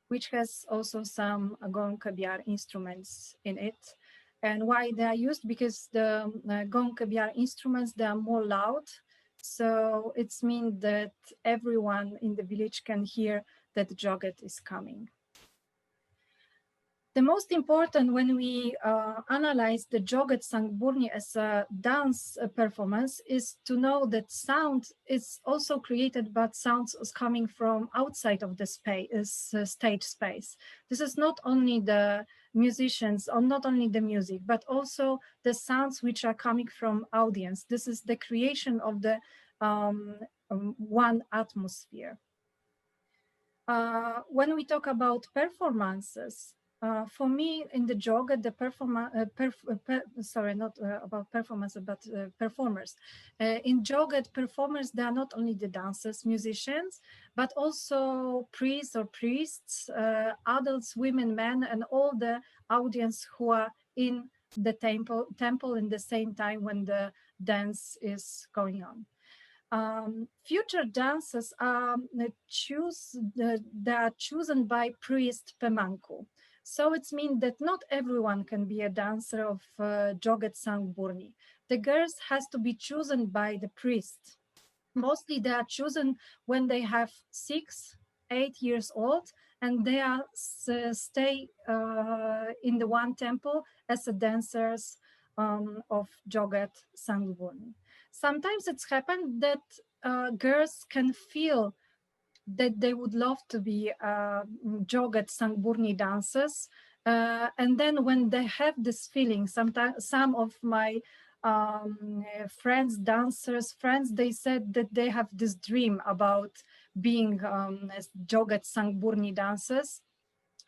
Speaker 7: which has also some gong kabyar instruments in it. And why they are used? Because the gong kabyar instruments, they are more loud. So it's mean that everyone in the village can hear that the joget is coming. The most important when we analyze the joget sangburni as a dance performance is to know that sound is also created, but sounds is coming from outside of the space, stage space. This is not only the musicians or not only the music, but also the sounds which are coming from audience. This is the creation of the one atmosphere. When we talk about performances, for me, in the joget, the about performance, but performers. In joget, performers, they are not only the dancers, musicians, but also priests or priests, adults, women, men, and all the audience who are in the temple in the same time when the dance is going on. Future dancers are they are chosen by priest Pemanku. So it means that not everyone can be a dancer of joget sangburni. The girls has to be chosen by the priest. Mostly they are chosen when they have 6, 8 years old, and they are stay in the one temple as a dancers of joget sangburni. Sometimes it's happened that girls can feel that they would love to be joget sangburni dancers. And then when they have this feeling, sometimes some of my friends, dancers, friends, they said that they have this dream about being joget sangburni dancers.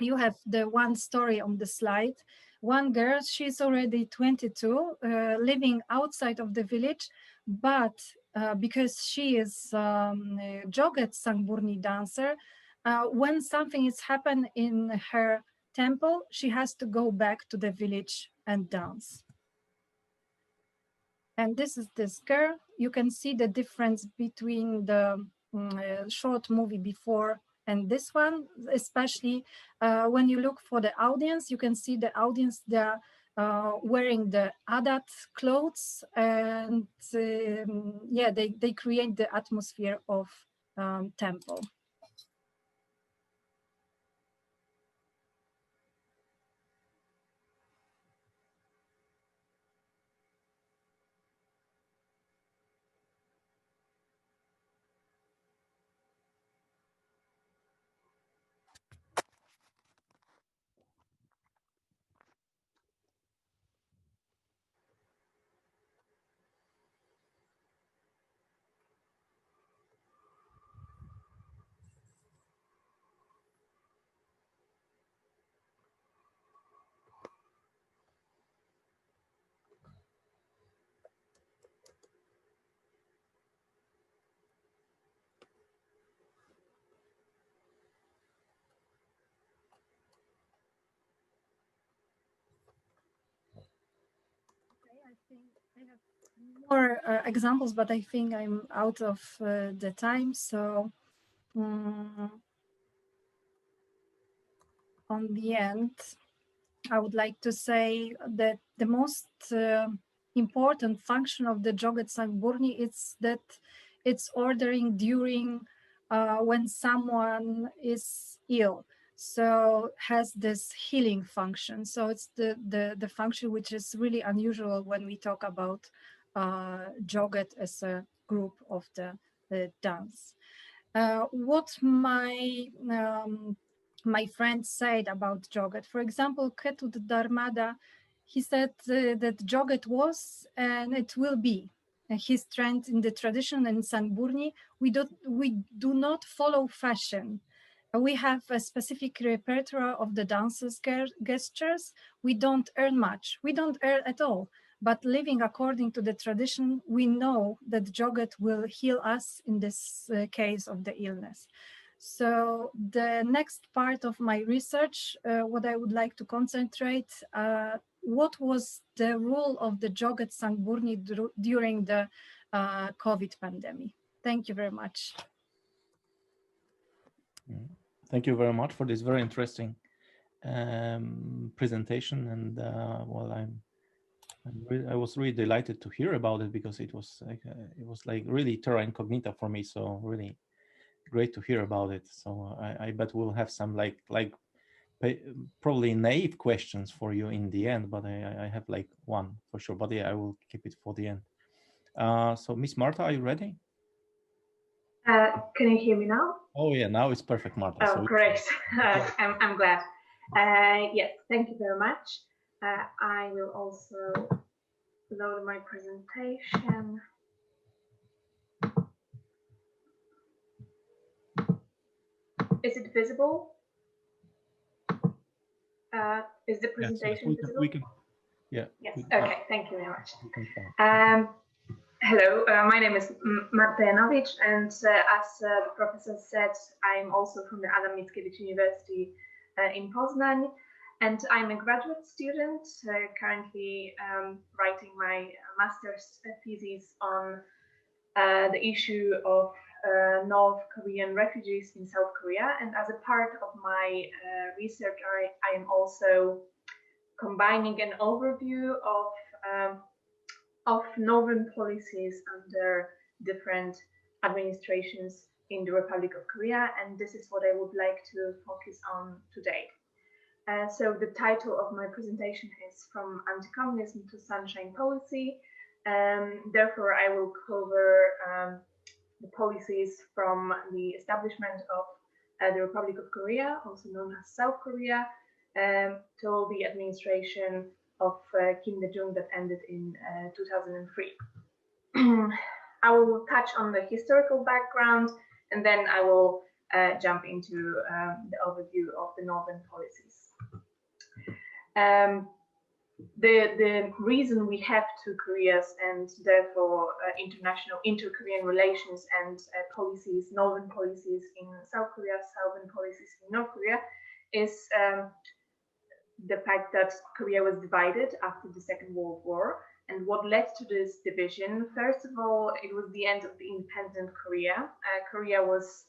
Speaker 7: You have the one story on the slide. One girl, she's already 22, living outside of the village, but because she is a joget sangburni dancer, when something is happened in her temple, she has to go back to the village and dance. And this is this girl. You can see the difference between the short movie before and this one, especially when you look for the audience, you can see the audience, they're wearing the Adat clothes, and yeah, they create the atmosphere of temple. I think I have more examples, but I think I'm out of the time. So on the end, I would like to say that the most important function of the joget sangburni is that it's ordering during when someone is ill. So has this healing function. So it's the function which is really unusual when we talk about joget as a group of the dance. What my friend said about joget, for example, Ketut Darmada, he said that joget was and it will be his trend in the tradition in Sangburni. We do not follow fashion. We have a specific repertoire of the dances gestures. We don't earn much. We don't earn at all. But living according to the tradition, we know that joget will heal us in this case of the illness. So the next part of my research, what I would like to concentrate, what was the role of the joget sangburni during the COVID pandemic? Thank you very much.
Speaker 2: Thank you very much for this very interesting presentation, and well, I was really delighted to hear about it, because it was like really terra incognita for me. So really great to hear about it. So I bet we'll have some probably naive questions for you in the end, but I have like one for sure. But yeah, I will keep it for the end. So Miss Marta, are you ready?
Speaker 10: Can you hear me now?
Speaker 2: Oh yeah, now it's perfect, Marta.
Speaker 10: Oh,
Speaker 2: so
Speaker 10: great. I'm glad. Yes, thank you very much. I will also load my presentation. Is it visible? Is the presentation visible?
Speaker 2: We can, yeah.
Speaker 10: Yes, okay, thank you very much. Hello, my name is Marta Janowicz, and as the professor said, I'm also from the Adam Mickiewicz University in Poznań, and I'm a graduate student, currently writing my master's thesis on the issue of North Korean refugees in South Korea. And as a part of my research, I am also combining an overview of northern policies under different administrations in the Republic of Korea, and this is what I would like to focus on today. So the title of my presentation is From Anti-Communism to Sunshine Policy. Therefore, I will cover the policies from the establishment of the Republic of Korea, also known as South Korea, till the administration of Kim Dae-jung that ended in 2003. I will touch on the historical background, and then I will jump into the overview of the northern policies. The reason we have two Koreas, and therefore international inter-Korean relations and policies, northern policies in South Korea, southern policies in North Korea, is the fact that Korea was divided after the Second World War. And what led to this division? First of all, it was the end of the independent Korea. Korea was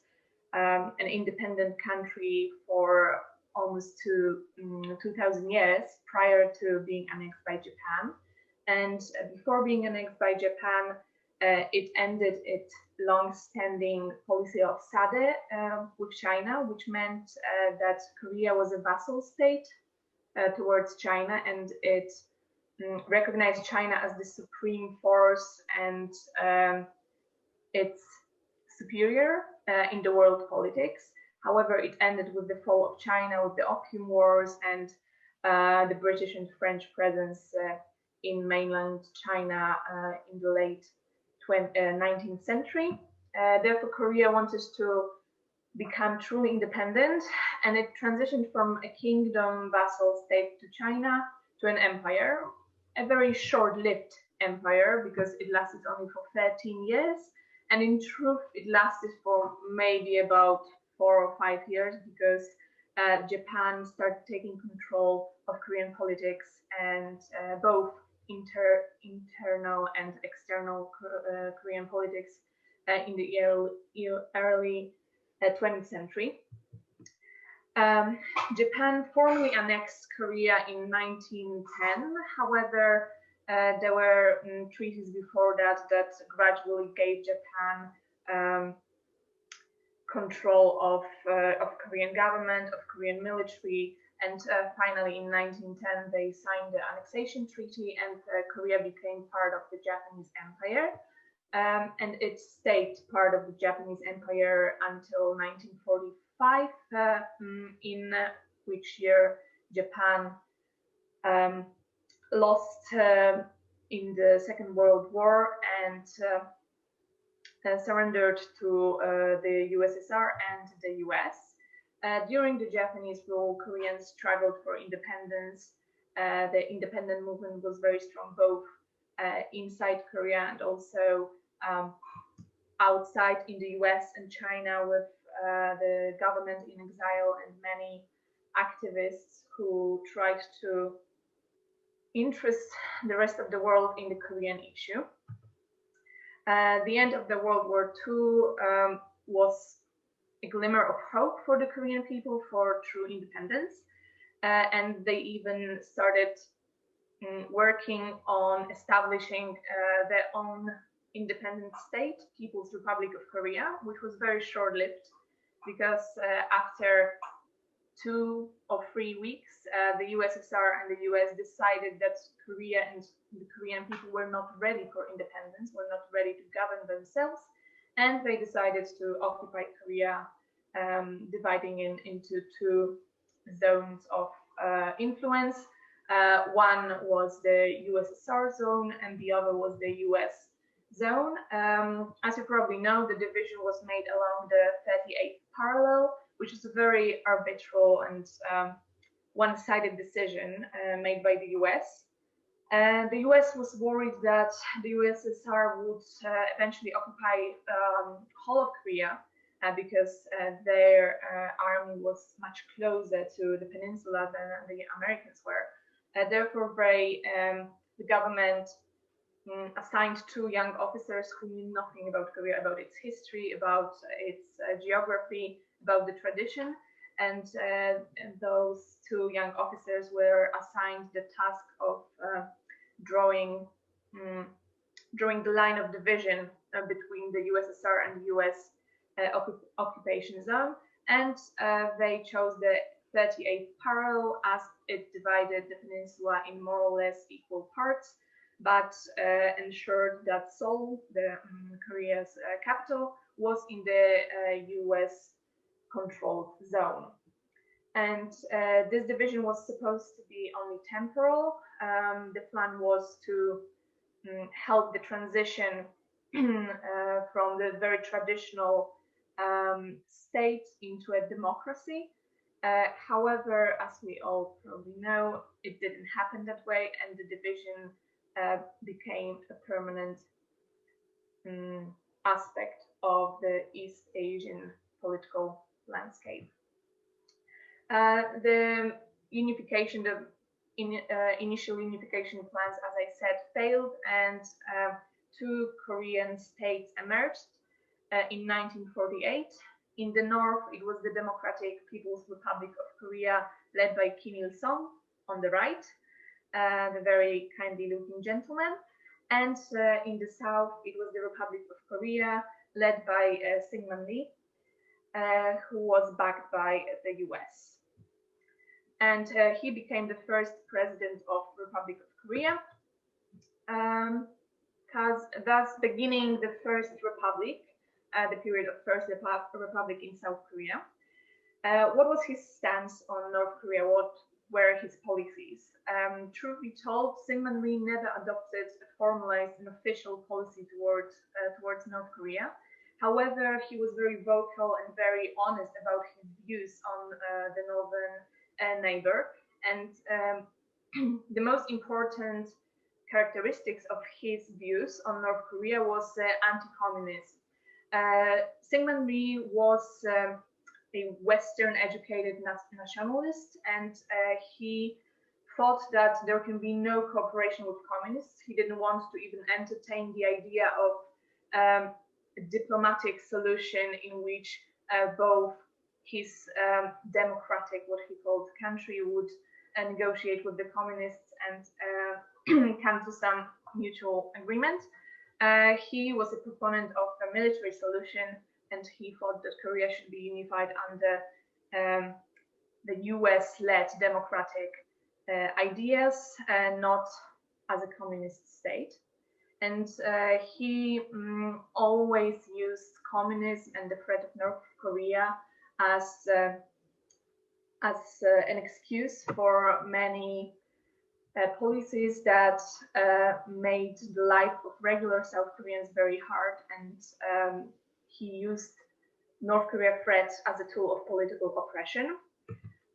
Speaker 10: an independent country for almost 2,000 years prior to being annexed by Japan. And before being annexed by Japan, it ended its long-standing policy of SADE with China, which meant that Korea was a vassal state towards China, and it recognized China as the supreme force and its superior in the world politics. However, it ended with the fall of China, with the Opium Wars and the British and French presence in mainland China in the late 19th century. Therefore, Korea wanted to become truly independent, and it transitioned from a kingdom vassal state to China to an empire, a very short-lived empire because it lasted only for 13 years, and in truth it lasted for maybe about 4 or 5 years because Japan started taking control of Korean politics and both internal and external Korean politics in the early 20th century. Japan formally annexed Korea in 1910. However, there were treaties before that gradually gave Japan control of Korean government, of Korean military, and finally in 1910 they signed the annexation treaty, and Korea became part of the Japanese Empire. And it stayed part of the Japanese Empire until 1945, in which year Japan lost in the Second World War and surrendered to the USSR and the US. During the Japanese rule, Koreans struggled for independence. The independent movement was very strong both inside Korea and also outside in the US and China, with the government in exile and many activists who tried to interest the rest of the world in the Korean issue. The end of the World War II was a glimmer of hope for the Korean people for true independence. And they even started working on establishing their own independent state, People's Republic of Korea, which was very short-lived because after 2 or 3 weeks, the USSR and the US decided that Korea and the Korean people were not ready for independence, were not ready to govern themselves, and they decided to occupy Korea, dividing into 2 zones of influence. One was the USSR zone and the other was the US zone. As you probably know, the division was made along the 38th parallel, which is a very arbitrary and one-sided decision made by the US. The US was worried that the USSR would eventually occupy whole of Korea because their army was much closer to the peninsula than the Americans were. Therefore, the government assigned 2 young officers who knew nothing about Korea, about its history, about its geography, about the tradition, and those 2 young officers were assigned the task of drawing the line of division between the USSR and the US occupation zone, and they chose the 38th parallel as it divided the peninsula in more or less equal parts, but ensured that Seoul, Korea's capital, was in the US-controlled zone. And this division was supposed to be only temporal. The plan was to help the transition from the very traditional state into a democracy. However, as we all probably know, it didn't happen that way, and the division became a permanent aspect of the East Asian political landscape. The unification, initial unification plans, as I said, failed, and 2 Korean states emerged in 1948. In the north, it was the Democratic People's Republic of Korea, led by Kim Il-sung on the right, the very kindly-looking gentleman. And in the south, it was the Republic of Korea, led by Syngman Rhee, who was backed by the US. And he became the first president of the Republic of Korea, thus beginning the First Republic, the period of First Republic in South Korea. What was his stance on North Korea? What were his policies? Truth be told, Syngman Rhee never adopted a formalized and official policy towards North Korea. However, he was very vocal and very honest about his views on the northern neighbor. And the most important characteristics of his views on North Korea was anti-communism. Syngman Rhee was a Western-educated nationalist, and he thought that there can be no cooperation with communists. He didn't want to even entertain the idea of a diplomatic solution in which both his democratic, what he called, country would negotiate with the communists and come to some mutual agreement. He was a proponent of a military solution, and he thought that Korea should be unified under the US-led democratic ideas, not as a communist state. And he always used communism and the threat of North Korea as an excuse for many policies that made the life of regular South Koreans very hard, and he used North Korea threat as a tool of political oppression.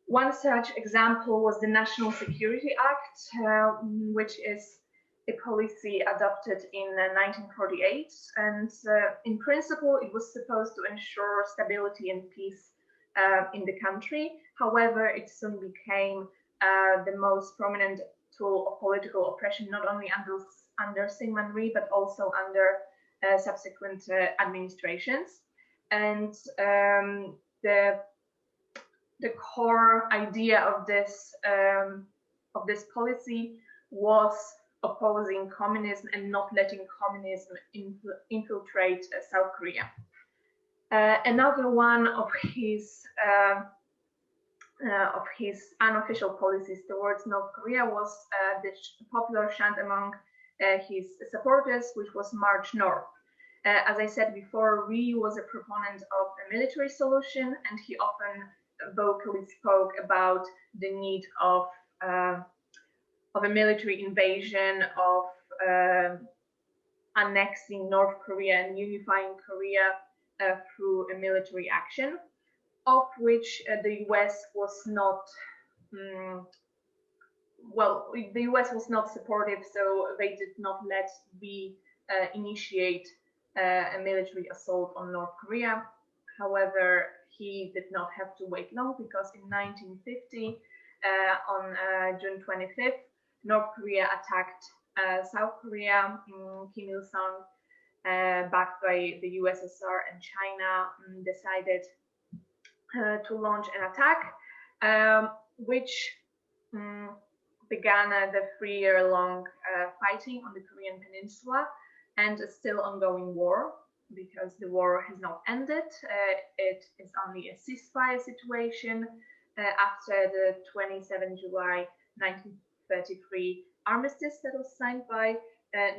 Speaker 10: One such example was the National Security Act, which is a policy adopted in 1948, and in principle it was supposed to ensure stability and peace in the country. However, it soon became the most prominent tool of political oppression, not only under Syngman Rhee, but also under subsequent administrations. And the core idea of this policy was opposing communism and not letting communism infiltrate South Korea. Another one of his unofficial policies towards North Korea was the popular chant among his supporters, which was March North. As I said before, Ri was a proponent of a military solution, and he often vocally spoke about the need of a military invasion, of annexing North Korea and unifying Korea through a military action, of which the US was not, the US was not supportive, so they did not let Ri initiate a military assault on North Korea. However, he did not have to wait long, because in 1950, on June 25th, North Korea attacked South Korea. Kim Il-sung, backed by the USSR and China, decided to launch an attack, which began the 3-year-long fighting on the Korean Peninsula, and a still ongoing war, because the war has not ended. It is only a ceasefire situation after the 27 July 1933 armistice that was signed by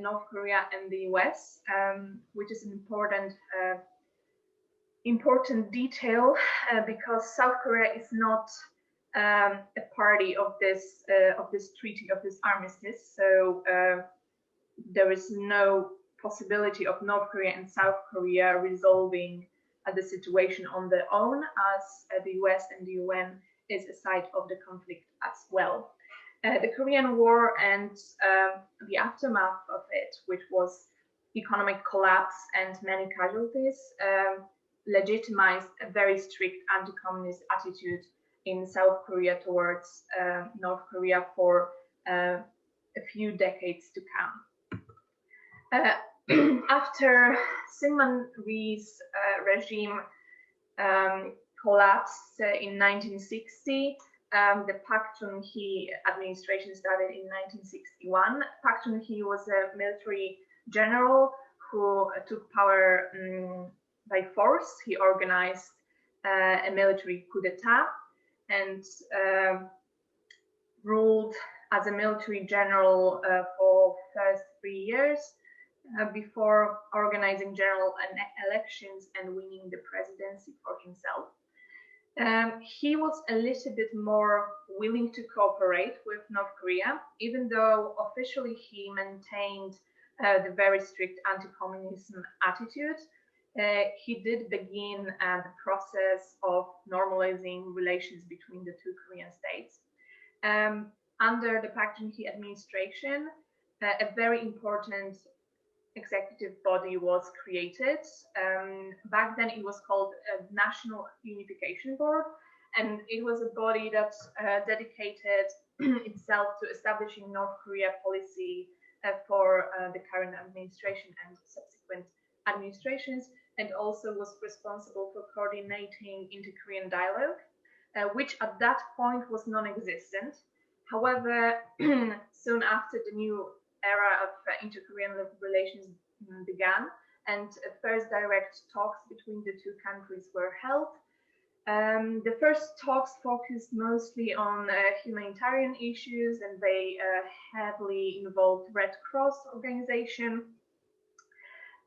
Speaker 10: North Korea and the US, which is an important detail, because South Korea is not a party of this treaty, of this armistice. So there is no possibility of North Korea and South Korea resolving the situation on their own, as the US and the UN is a side of the conflict as well. The Korean War and the aftermath of it, which was economic collapse and many casualties, legitimized a very strict anti-communist attitude in South Korea towards North Korea for a few decades to come. After Syngman Rhee's regime collapsed in 1960, the Park Chung-hee administration started in 1961. Park Chung-hee was a military general who took power by force. He organized a military coup d'etat and ruled as a military general for first 3 years before organizing general elections and winning the presidency for himself. He was a little bit more willing to cooperate with North Korea, even though officially he maintained the very strict anti-communism attitude. He did begin the process of normalizing relations between the two Korean states. Under the Park Chung-hee administration, a very important executive body was created. Back then it was called a National Unification Board, and it was a body that dedicated itself to establishing North Korea policy for the current administration and subsequent administrations, and also was responsible for coordinating inter-Korean dialogue, which at that point was non-existent. However, soon after, the new era of inter-Korean relations began, and first direct talks between the two countries were held. The first talks focused mostly on humanitarian issues, and they heavily involved Red Cross organization.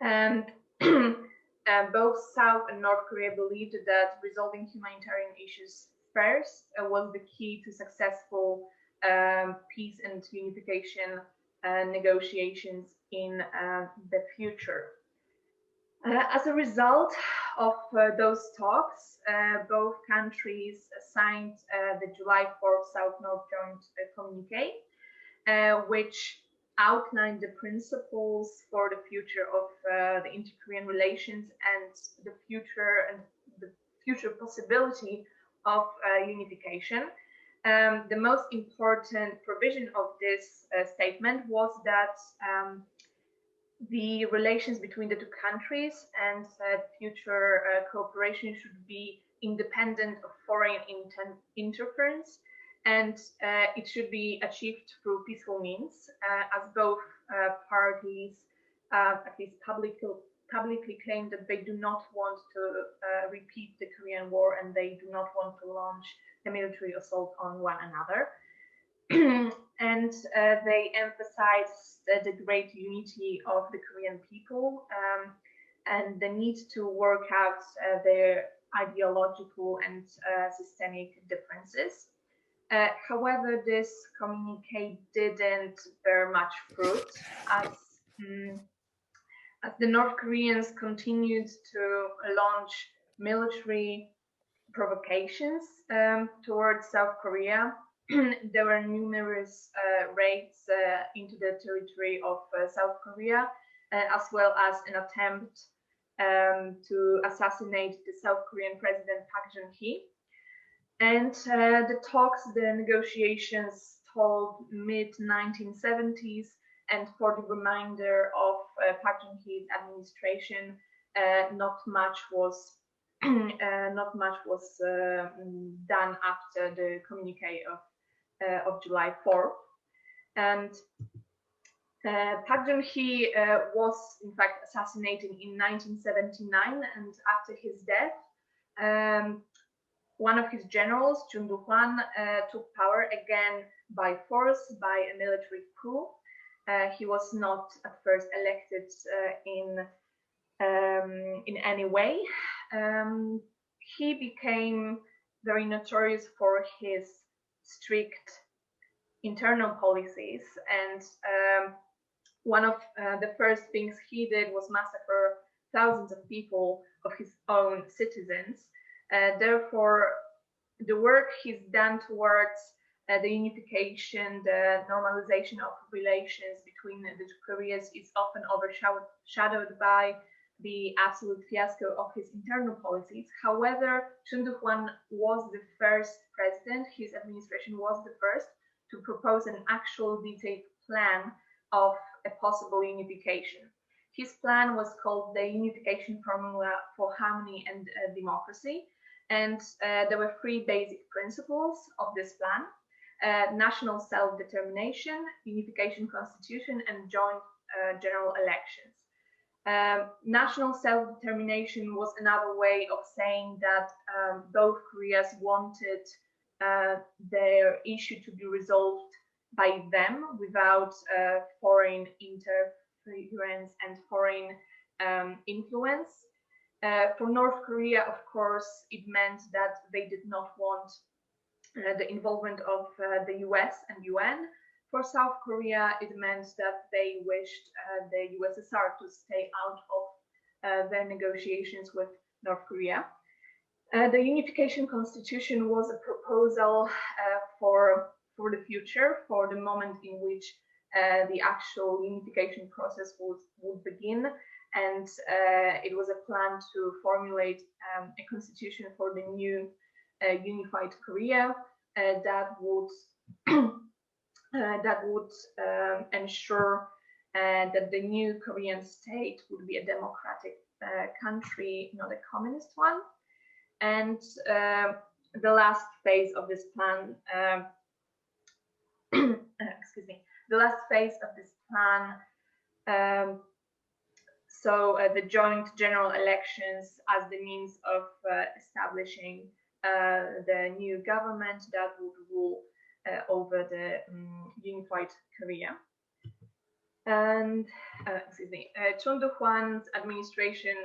Speaker 10: And both South and North Korea believed that resolving humanitarian issues first was the key to successful peace and unification negotiations in the future. As a result of those talks, both countries signed the July 4th South-North Joint Communique, which outlined the principles for the future of the inter-Korean relations and the future possibility of unification. The most important provision of this statement was that the relations between the two countries and future cooperation should be independent of foreign interference, and it should be achieved through peaceful means, as both parties at least publicly claim that they do not want to repeat the Korean War, and they do not want to launch a military assault on one another. And they emphasize the great unity of the Korean people and the need to work out their ideological and systemic differences. However, this communique didn't bear much fruit, as the North Koreans continued to launch military provocations towards South Korea. There were numerous raids into the territory of South Korea, as well as an attempt to assassinate the South Korean President Park Geun-hye. And the talks, the negotiations stalled mid-1970s, and for the remainder of Park Geun-hye's administration, not much was done after the communique of July 4th. And Park Geun-hye was in fact assassinated in 1979, and after his death, one of his generals, Chun Do-hwan, took power again by force, by a military coup. He was not at first elected in any way. He became very notorious for his strict internal policies, and one of the first things he did was massacre thousands of people, of his own citizens. Therefore, the work he's done towards the unification, the normalization of relations between the two Koreas is often overshadowed by the absolute fiasco of his internal policies. However, Chun Do-hwan was the first president, his administration was the first to propose an actual detailed plan of a possible unification. His plan was called the Unification Formula for Harmony and Democracy, and there were three basic principles of this plan: national self-determination, unification constitution, and joint general elections. National self-determination was another way of saying that both Koreas wanted their issue to be resolved by them without foreign interference and foreign influence. For North Korea, of course, it meant that they did not want the involvement of the US and UN. For South Korea, it meant that they wished the USSR to stay out of their negotiations with North Korea. The Unification Constitution was a proposal for the future, for the moment in which the actual unification process would begin. And it was a plan to formulate a constitution for the new unified Korea that would ensure that the new Korean state would be a democratic country, not a communist one. And the last phase of this plan, excuse me, the last phase of this plan, the joint general elections as the means of establishing the new government that would rule over the unified Korea. And excuse me, Chun Do-hwan's administration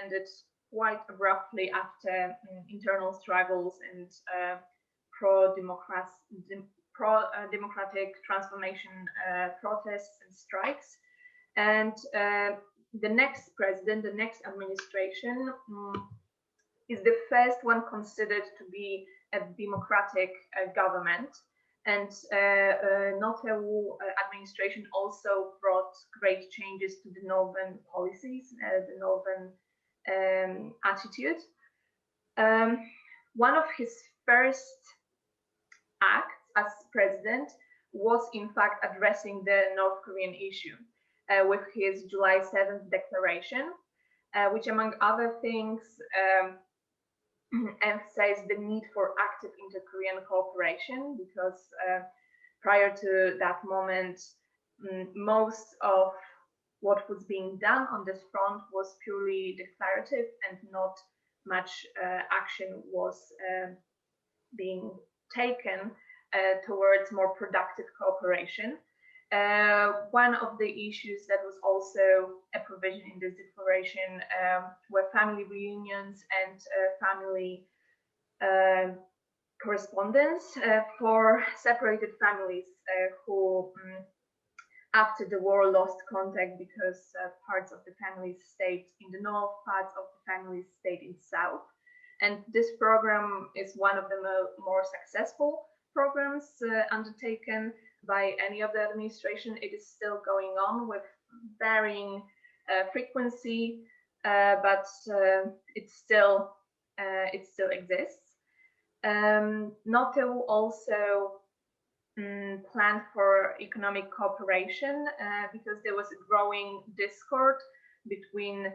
Speaker 10: ended quite abruptly after internal struggles and pro-democratic transformation protests and strikes. And the next president, the next administration, is the first one considered to be a democratic government. And Noh-tae-woo administration also brought great changes to the Northern policies, the Northern attitude. One of his first acts as president was in fact addressing the North Korean issue with his July 7th declaration, which among other things emphasized the need for active inter-Korean cooperation, because prior to that moment, most of what was being done on this front was purely declarative, and not much action was being taken towards more productive cooperation. One of the issues that was also a provision in this declaration were family reunions and family correspondence for separated families who after the war lost contact because parts of the families stayed in the north, parts of the families stayed in the south. And this program is one of the more successful programs undertaken by any of the administration. It is still going on with varying frequency, but it still exists. NATO also planned for economic cooperation because there was a growing discord between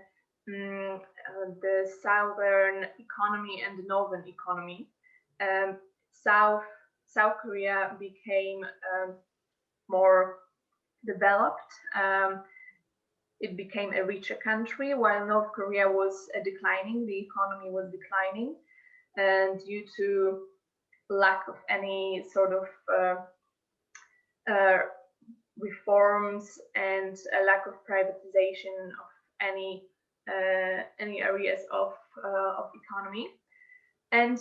Speaker 10: the southern economy and the northern economy. South Korea became more developed. It became a richer country, while North Korea was declining. The economy was declining, and due to lack of any sort of reforms and a lack of privatization of any areas of economy. And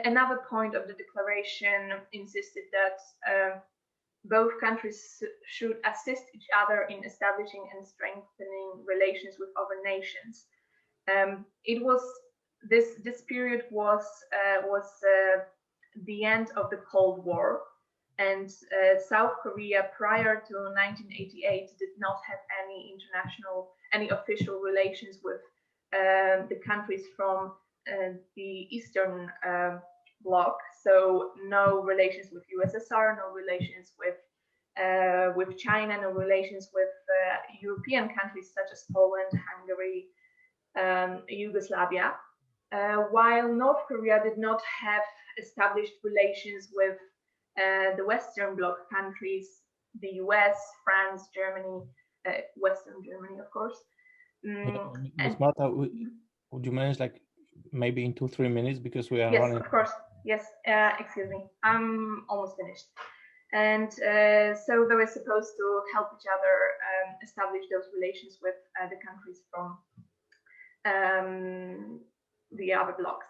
Speaker 10: another point of the declaration insisted that both countries should assist each other in establishing and strengthening relations with other nations. It was this period was the end of the Cold War, and South Korea prior to 1988 did not have any official relations with the countries from the Eastern Bloc. So no relations with USSR, no relations with China, no relations with European countries such as Poland, Hungary, Yugoslavia. While North Korea did not have established relations with the Western Bloc countries, the US, France, Germany, Western Germany, of course.
Speaker 2: Ms. Marta, would you manage, like, maybe in 2-3 minutes, because we are running?
Speaker 10: Yes, of course. Yes, excuse me. I'm almost finished. And so they were supposed to help each other establish those relations with the countries from the other blocs.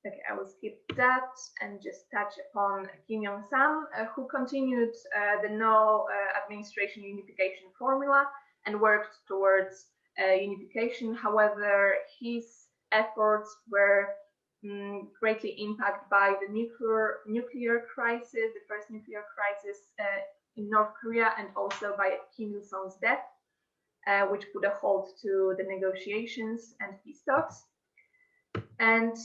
Speaker 10: Okay, I will skip that and just touch upon Kim Yong-sam, who continued the no administration unification formula and worked towards unification. However, his efforts were greatly impacted by the nuclear crisis, the first nuclear crisis in North Korea, and also by Kim Il-sung's death, which put a halt to the negotiations and peace talks. And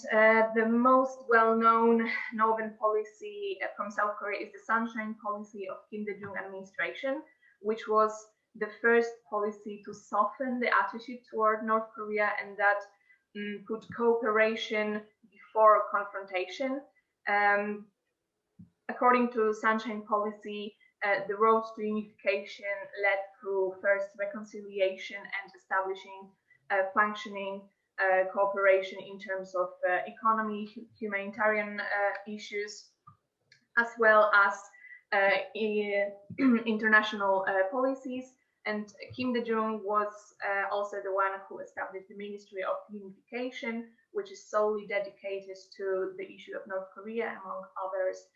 Speaker 10: the most well-known northern policy from South Korea is the Sunshine Policy of Kim Dae-jung administration, which was the first policy to soften the attitude toward North Korea, and that put cooperation before confrontation. According to Sunshine Policy, the road to unification led through first reconciliation and establishing functioning cooperation in terms of economy, humanitarian issues, as well as international policies. And Kim Dae-jung was also the one who established the Ministry of Unification, which is solely dedicated to the issue of North Korea, among others,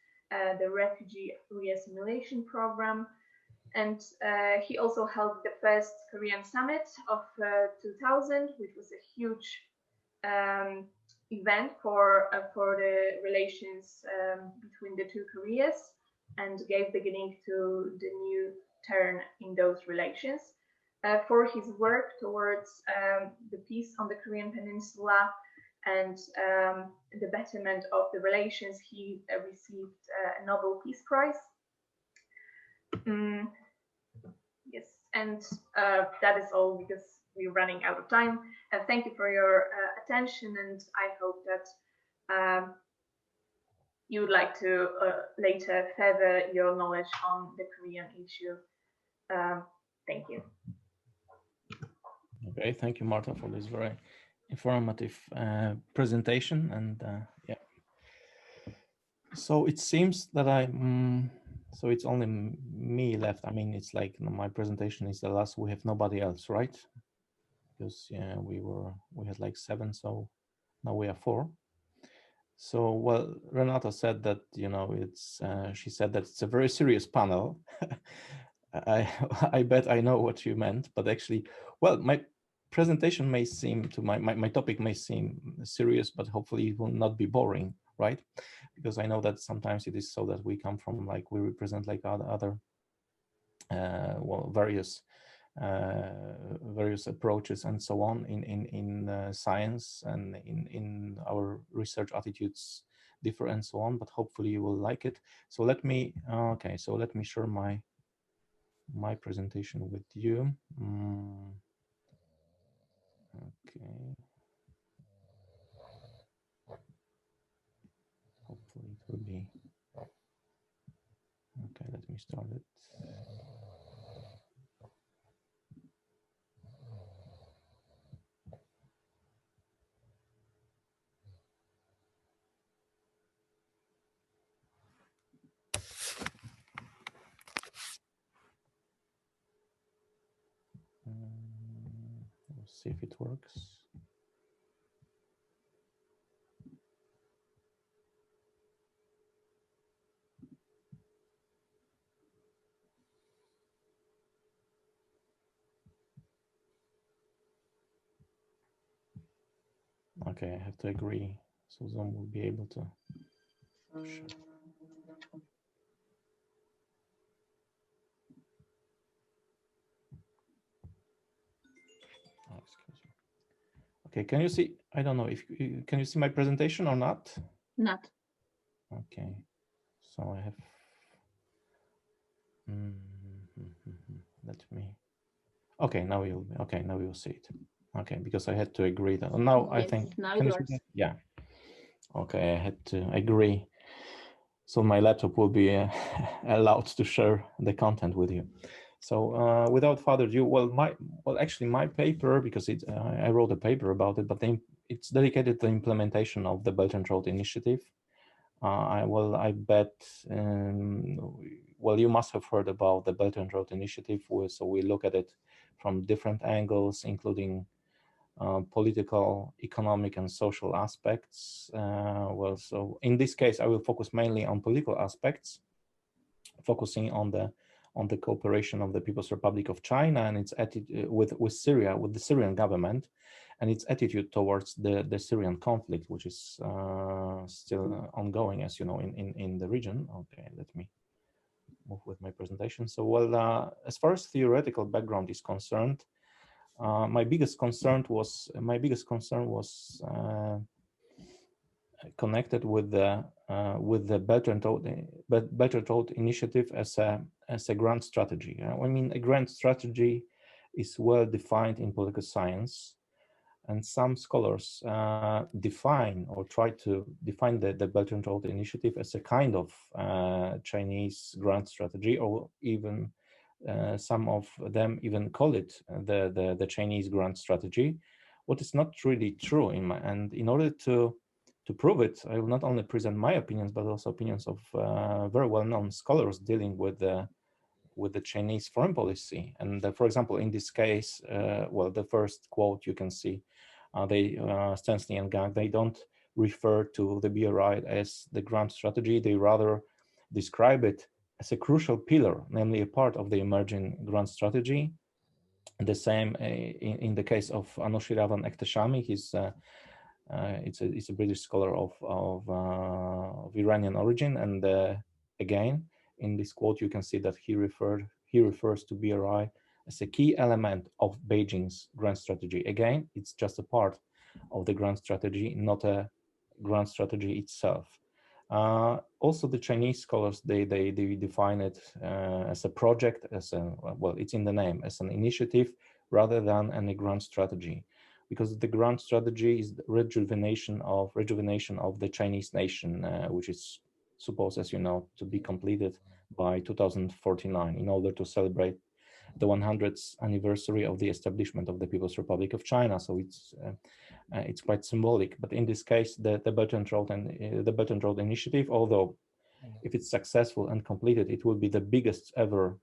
Speaker 10: the refugee re-assimilation program. And he also held the first Korean summit of 2000, which was a huge event for the relations between the two Koreas, and gave beginning to the new turn in those relations. For his work towards the peace on the Korean Peninsula and the betterment of the relations, he received a Nobel Peace Prize. Yes, and that is all, because we're running out of time. Thank you for your attention, and I hope that you would like to later further your knowledge on the Korean issue. Thank you.
Speaker 2: Okay, thank you, Marta, for this very informative presentation. And yeah, so it seems that so it's only me left. I mean, it's like my presentation is the last. We have nobody else, right? Because yeah, we had like 7, so now we are 4. So, well, Renata said that, you know, it's she said that it's a very serious panel. I bet I know what you meant, but actually, well, my presentation may seem to my topic may seem serious, but hopefully it will not be boring, right? Because I know that sometimes it is so that we come from like, we represent like other well, various approaches and so on in science, and in our research attitudes differ and so on, but hopefully you will like it. So let me okay, so let me share my presentation with you. Okay, hopefully it will be okay. Let me start it. We'll see if it works. Okay, I have to agree, so Zoom will be able to share. Oh, excuse me. Okay, can you see? I don't know if can you see my presentation or not?
Speaker 6: Not.
Speaker 2: Okay, so I have. Let me. Okay, now you'll. Okay, now you'll see it. Okay, because I had to agree that now I
Speaker 6: Yes,
Speaker 2: think.
Speaker 6: now
Speaker 2: Can
Speaker 6: it
Speaker 2: you see
Speaker 6: works.
Speaker 2: that? Yeah. Okay, I had to agree. So my laptop will be allowed to share the content with you. So without further ado, well, actually my paper, because I wrote a paper about it, but it's dedicated to the implementation of the Belt and Road Initiative. I bet, well, you must have heard about the Belt and Road Initiative. So we look at it from different angles, including political, economic, and social aspects. Well, so in this case, I will focus mainly on political aspects, focusing on the cooperation of the People's Republic of China and its attitude with Syria, with the Syrian government, and its attitude towards the Syrian conflict, which is still ongoing, as you know, in the region. Okay, let me move with my presentation. So, well, as far as theoretical background is concerned, my biggest concern was connected with the Belt and Road Initiative as a grand strategy. I mean, a grand strategy is well defined in political science, and some scholars define or try to define the Belt and Road Initiative as a kind of Chinese grand strategy, or even some of them even call it the Chinese grand strategy, what is not really true and in order to prove it, I will not only present my opinions, but also opinions of very well-known scholars dealing with the Chinese foreign policy. And for example, in this case, well, the first quote you can see, Stanley and Gang, they don't refer to the BRI as the grand strategy. They rather describe it as a crucial pillar, namely a part of the emerging grand strategy. And the same in the case of Anushiravan Ehteshami. He's it's a British scholar of Iranian origin, and again in this quote you can see that he refers to BRI as a key element of Beijing's grand strategy. Again, it's just a part of the grand strategy, not a grand strategy itself. Also, the Chinese scholars they define it as a project, well, it's in the name, as an initiative rather than any grand strategy. because the grand strategy is the rejuvenation of the Chinese nation, which is supposed, as you know, to be completed by 2049 in order to celebrate the 100th anniversary of the establishment of the People's Republic of China. So it's quite symbolic. But in this case, the Belt and Road and the Belt and Road Initiative, although if it's successful and completed, it will be the biggest ever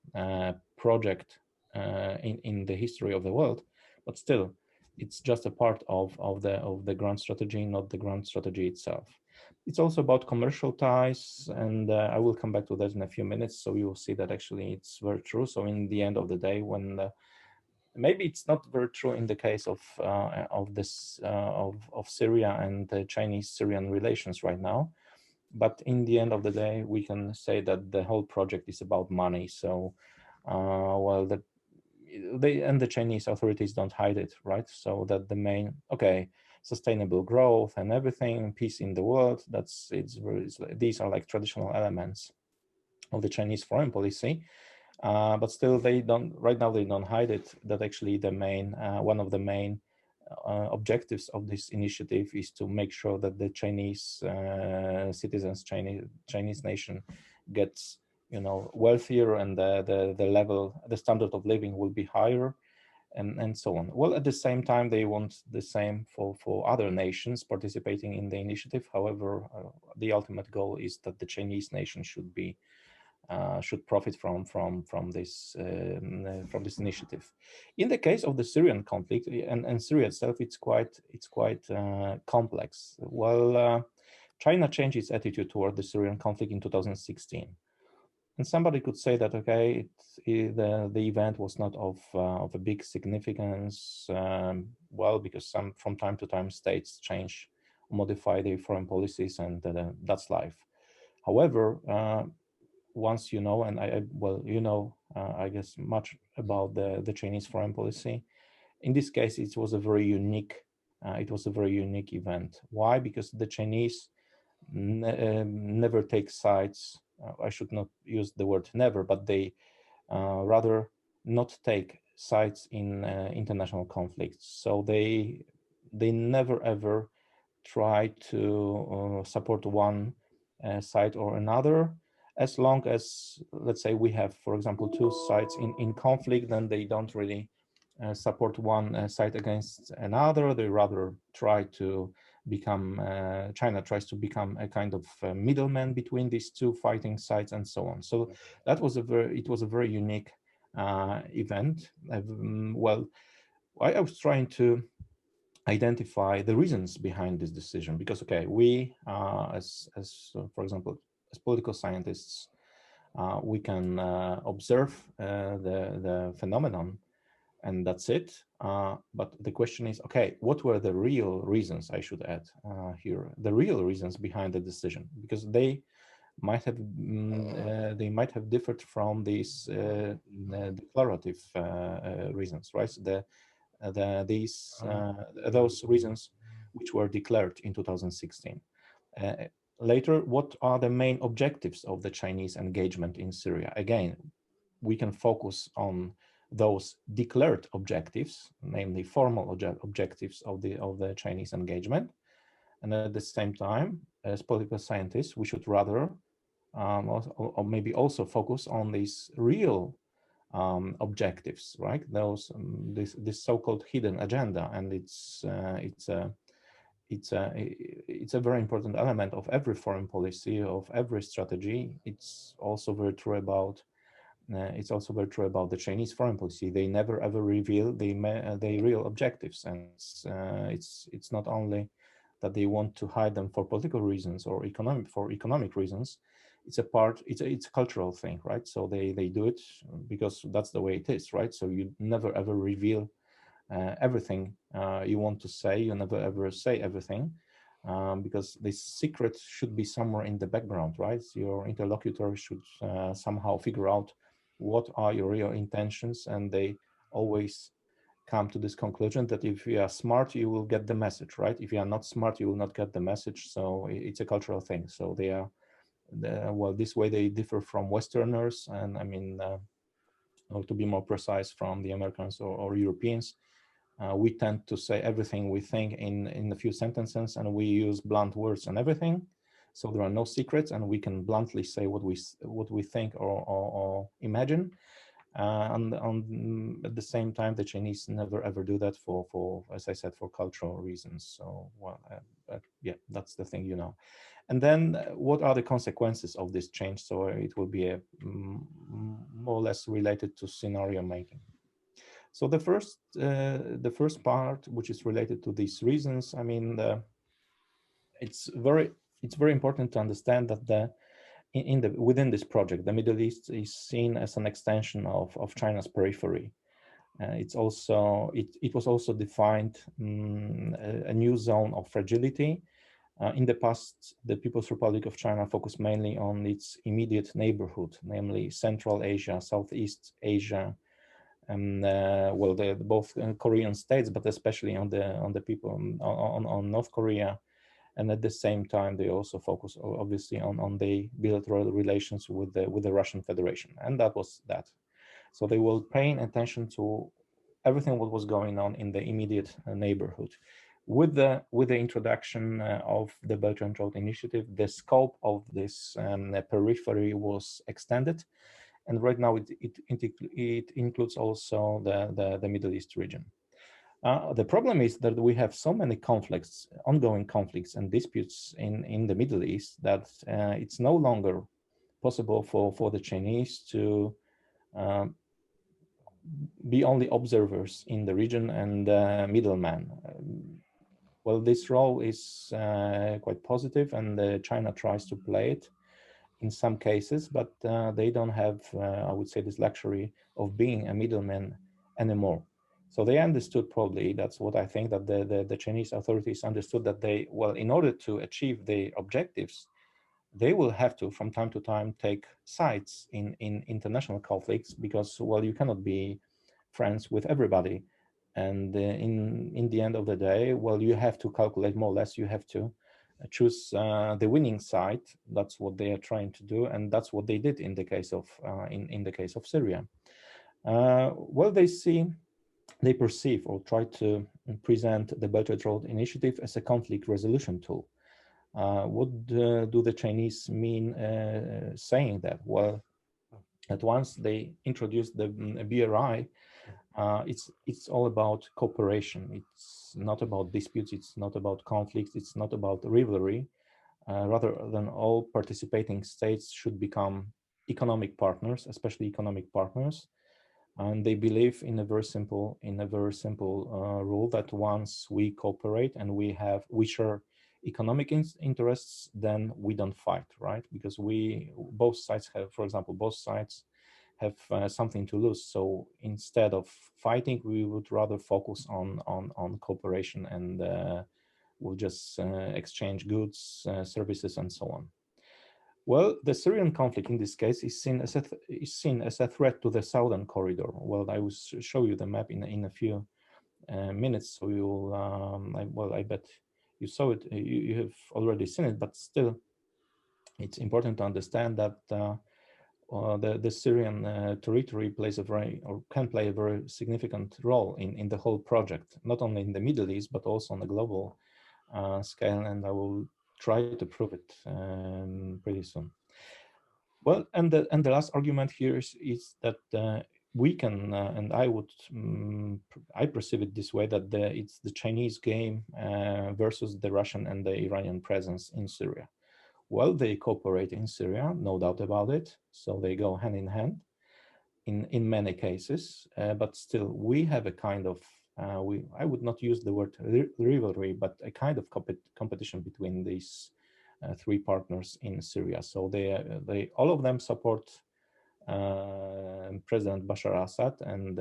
Speaker 2: project in the history of the world. But still, it's just a part of the grand strategy, not the grand strategy itself. It's also about commercial ties, and I will come back to that in a few minutes. So you will see that actually it's very true. So in the end of the day, when maybe it's not very true in the case of Syria and the Chinese-Syrian relations right now, but in the end of the day, we can say that the whole project is about money. So, well, the Chinese authorities don't hide it, right? So that the main, sustainable growth and everything, peace in the world, these are like traditional elements of the Chinese foreign policy. But still, they don't hide it, that actually the main, one of the main objectives of this initiative is to make sure that the Chinese citizens, Chinese nation gets, wealthier, and the standard of living will be higher, and so on. Well, at the same time, they want the same for other nations participating in the initiative. However, the ultimate goal is that the Chinese nation should profit from this initiative. In the case of the Syrian conflict and Syria itself, it's quite complex. Well, China changed its attitude toward the Syrian conflict in 2016, and somebody could say that the event was not of a big significance. Well, because from time to time states change, modify their foreign policies, and that's life. However, once you know, and I guess much about the Chinese foreign policy. In this case, it was a very unique event. Why? Because the Chinese never take sides. I should not use the word never, but they rather not take sides in international conflicts. So they never ever try to support one side or another. As long as, let's say, we have, for example, two sides in conflict, then they don't really support one side against another. They rather try to become, China tries to become a kind of middleman between these two fighting sides, and so on. So it was a very unique event. Well, I was trying to identify the reasons behind this decision, because we as for example, as political scientists, we can observe the phenomenon, and that's it. But the question is, what were the real reasons? I should add here, the real reasons behind the decision, because they might have differed from these declarative reasons, right? Those reasons which were declared in 2016. Later, what are the main objectives of the Chinese engagement in Syria? Again, we can focus on those declared objectives, namely formal objectives of the Chinese engagement. And at the same time, as political scientists, we should rather or maybe also focus on these real objectives, right? Those this so-called hidden agenda, and it's a very important element of every foreign policy, of every strategy. It's also very true about the Chinese foreign policy. They never ever reveal their real objectives, and it's not only that they want to hide them for political reasons or economic reasons. It's a cultural thing, right? So they do it because that's the way it is, right? So you never ever reveal everything you want to say. You never ever say everything, because this secret should be somewhere in the background, right? Your interlocutor should somehow figure out what are your real intentions, and they always come to this conclusion that if you are smart, you will get the message, right? If you are not smart, you will not get the message. So it's a cultural thing. So they are, well, this way they differ from Westerners, and I mean, or to be more precise, from the Americans or Europeans. we tend to say everything we think in a few sentences, and we use blunt words and everything. So there are no secrets, and we can bluntly say what we think or imagine. And at the same time, the Chinese never ever do that for as I said, for cultural reasons. So well, yeah, that's the thing, you know. And then what are the consequences of this change? So it will be a more or less related to scenario making. So the first part, which is related to these reasons, I mean, it's very important to understand that within this project, the Middle East is seen as an extension of China's periphery. It was also defined a new zone of fragility. In the past, the People's Republic of China focused mainly on its immediate neighborhood, namely Central Asia, Southeast Asia, and well, both Korean states, but especially on the people on North Korea. And at the same time, they also focus obviously on the bilateral relations with the Russian Federation, and that was that. So they were paying attention to everything what was going on in the immediate neighborhood. With the introduction of the Belt and Road Initiative, the scope of this periphery was extended, and right now it includes also the Middle East region. The problem is that we have so many conflicts, ongoing conflicts and disputes in the Middle East, that it's no longer possible for the Chinese to be only observers in the region and middlemen. Well, this role is quite positive, and China tries to play it in some cases, but they don't have, I would say, this luxury of being a middleman anymore. So they understood, probably, that's what I think, that the Chinese authorities understood that they, well, in order to achieve their objectives, they will have to, from time to time, take sides in international conflicts, because, well, you cannot be friends with everybody. And in the end of the day, well, you have to calculate more or less, you have to choose the winning side. That's what they are trying to do, and that's what they did in the case of in the case of Syria. Well, they perceive or try to present the Belt and Road Initiative as a conflict resolution tool. What do the Chinese mean saying that? Well, at once they introduced the BRI, it's all about cooperation. It's not about disputes. It's not about conflicts. It's not about rivalry. Rather than all participating states should become economic partners, especially economic partners. And they believe in a very simple rule that once we cooperate and we share economic interests, then we don't fight, right? Because both sides have, for example, have something to lose. So instead of fighting, we would rather focus on cooperation, and we'll just exchange goods, services, and so on. Well, the Syrian conflict in this case is seen as a threat to the southern corridor. Well, I will show you the map in a few minutes, so you will. I bet you saw it. You have already seen it, but still, it's important to understand that the Syrian territory can play a very significant role in the whole project, not only in the Middle East but also on a global scale, and I will try to prove it pretty soon. Well, and the last argument here is that we can, and I perceive it this way, that it's the Chinese game versus the Russian and the Iranian presence in Syria. Well, they cooperate in Syria, no doubt about it. So they go hand in hand in many cases, but still we have a kind of, I would not use the word rivalry, but a kind of competition between these three partners in Syria. So they all of them support President Bashar al-Assad and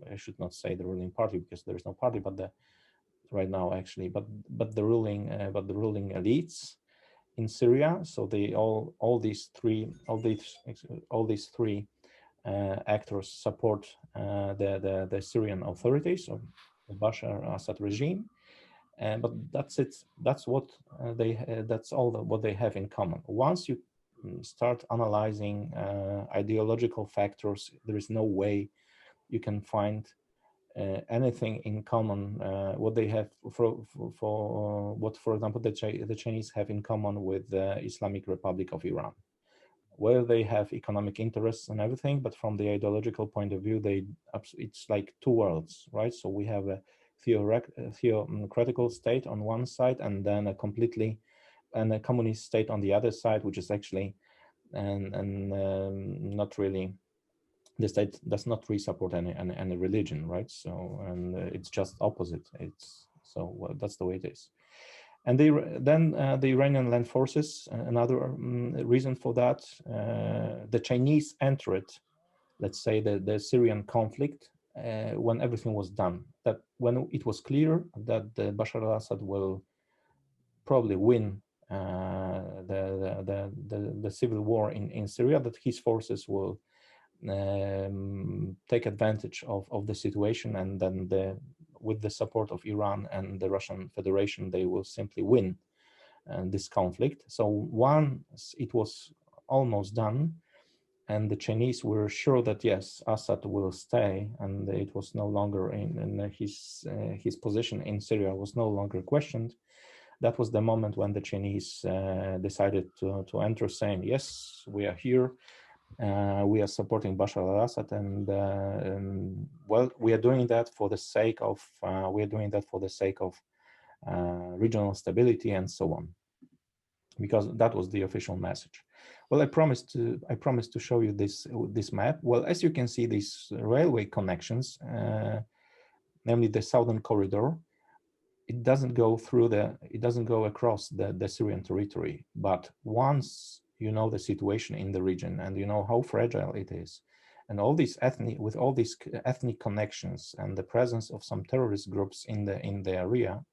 Speaker 2: I should not say the ruling party, because there is no party, but right now actually, but the ruling elites in Syria. So all these three actors support the Syrian authorities of the Bashar al-Assad regime, but that's it. That's what that's all what they have in common. Once you start analyzing ideological factors, there is no way you can find anything in common, what they have for what, for example, the Chinese have in common with the Islamic Republic of Iran, where they have economic interests and everything, but from the ideological point of view, it's like two worlds, right? So we have a theocratical state on one side, and then a communist state on the other side, which is actually not really, the state does not really support any religion, right? So, and it's just opposite. Well, that's the way it is. And then the Iranian land forces, another reason for that, the Chinese entered, let's say, the Syrian conflict when everything was done. That when it was clear that Bashar al-Assad will probably win the civil war in Syria, that his forces will take advantage of the situation, and then with the support of Iran and the Russian Federation, they will simply win this conflict. So once it was almost done, and the Chinese were sure that yes, Assad will stay, and it was no longer in his position in Syria was no longer questioned. That was the moment when the Chinese decided to enter, saying, yes, we are here. We are supporting Bashar al-Assad, and well, we are doing that for the sake of regional stability and so on, because that was the official message. Well, I promised to show you this map. Well, as you can see, these railway connections, namely the southern corridor, it doesn't go across the Syrian territory. But once you know the situation in the region, and you know how fragile it is, and all these ethnic connections, and the presence of some terrorist groups in the area,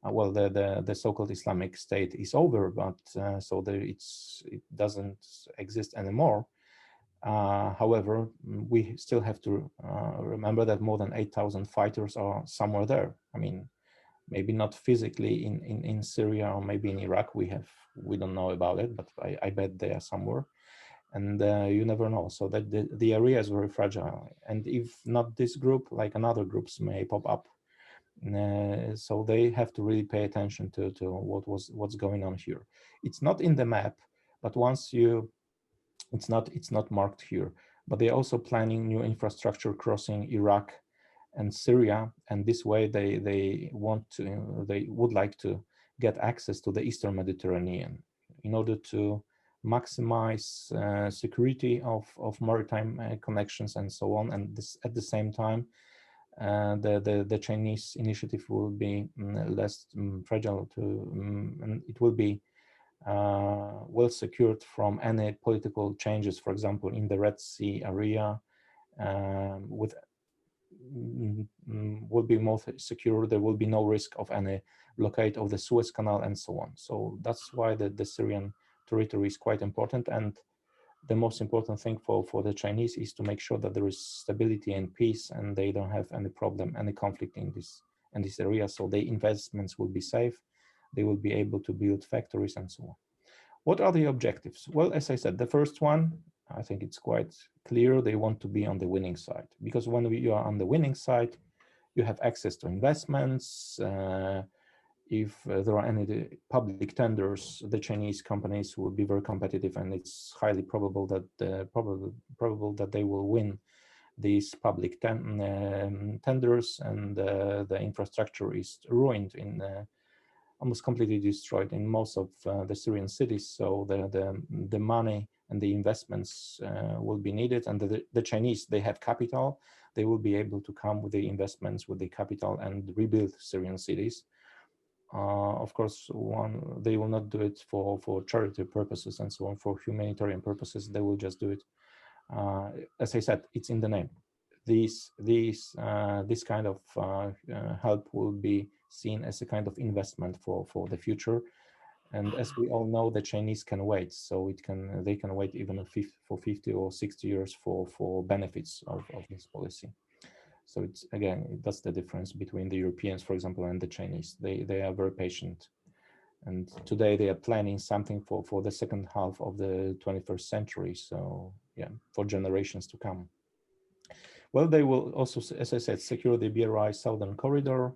Speaker 2: well, the so-called Islamic State is over, but it doesn't exist anymore. However, we still have to remember that more than 8,000 fighters are somewhere there. I mean, maybe not physically in Syria, or maybe in Iraq. We don't know about it, but I bet they are somewhere, and you never know. So that the area is very fragile, and if not this group, like another groups may pop up. So they have to really pay attention to what's going on here. It's not in the map, but it's not marked here. But they're also planning new infrastructure crossing Iraq and Syria, and this way they would like to get access to the Eastern Mediterranean in order to maximize security of maritime connections and so on. And this, at the same time, the Chinese initiative will be less fragile and it will be well secured from any political changes, for example, in the Red Sea area, will be more secure. There will be no risk of any blockade of the Suez Canal and so on. So that's why the Syrian territory is quite important, and the most important thing for the Chinese is to make sure that there is stability and peace, and they don't have any problem, any conflict in this area. So the investments will be safe. They will be able to build factories and so on. What are the objectives? Well, as I said, the first one, I think it's quite clear. They want to be on the winning side, because when you are on the winning side, you have access to investments. If there are any public tenders, the Chinese companies will be very competitive, and it's highly probable that they will win these public tenders, and the infrastructure is ruined almost completely destroyed in most of the Syrian cities. So the money and the investments will be needed, and the Chinese, they have capital. They will be able to come with the investments, with the capital, and rebuild Syrian cities. Of course, they will not do it for charity purposes and so on, for humanitarian purposes. They will just do it. As I said, it's in the name. This kind of help will be seen as a kind of investment for the future. And as we all know, the Chinese can wait, so they can wait even for 50 or 60 years for benefits of this policy. So it's, again, that's the difference between the Europeans, for example, and the Chinese. They are very patient, and today they are planning something for the second half of the 21st century. So yeah, for generations to come. Well, they will also, as I said, secure the BRI southern corridor.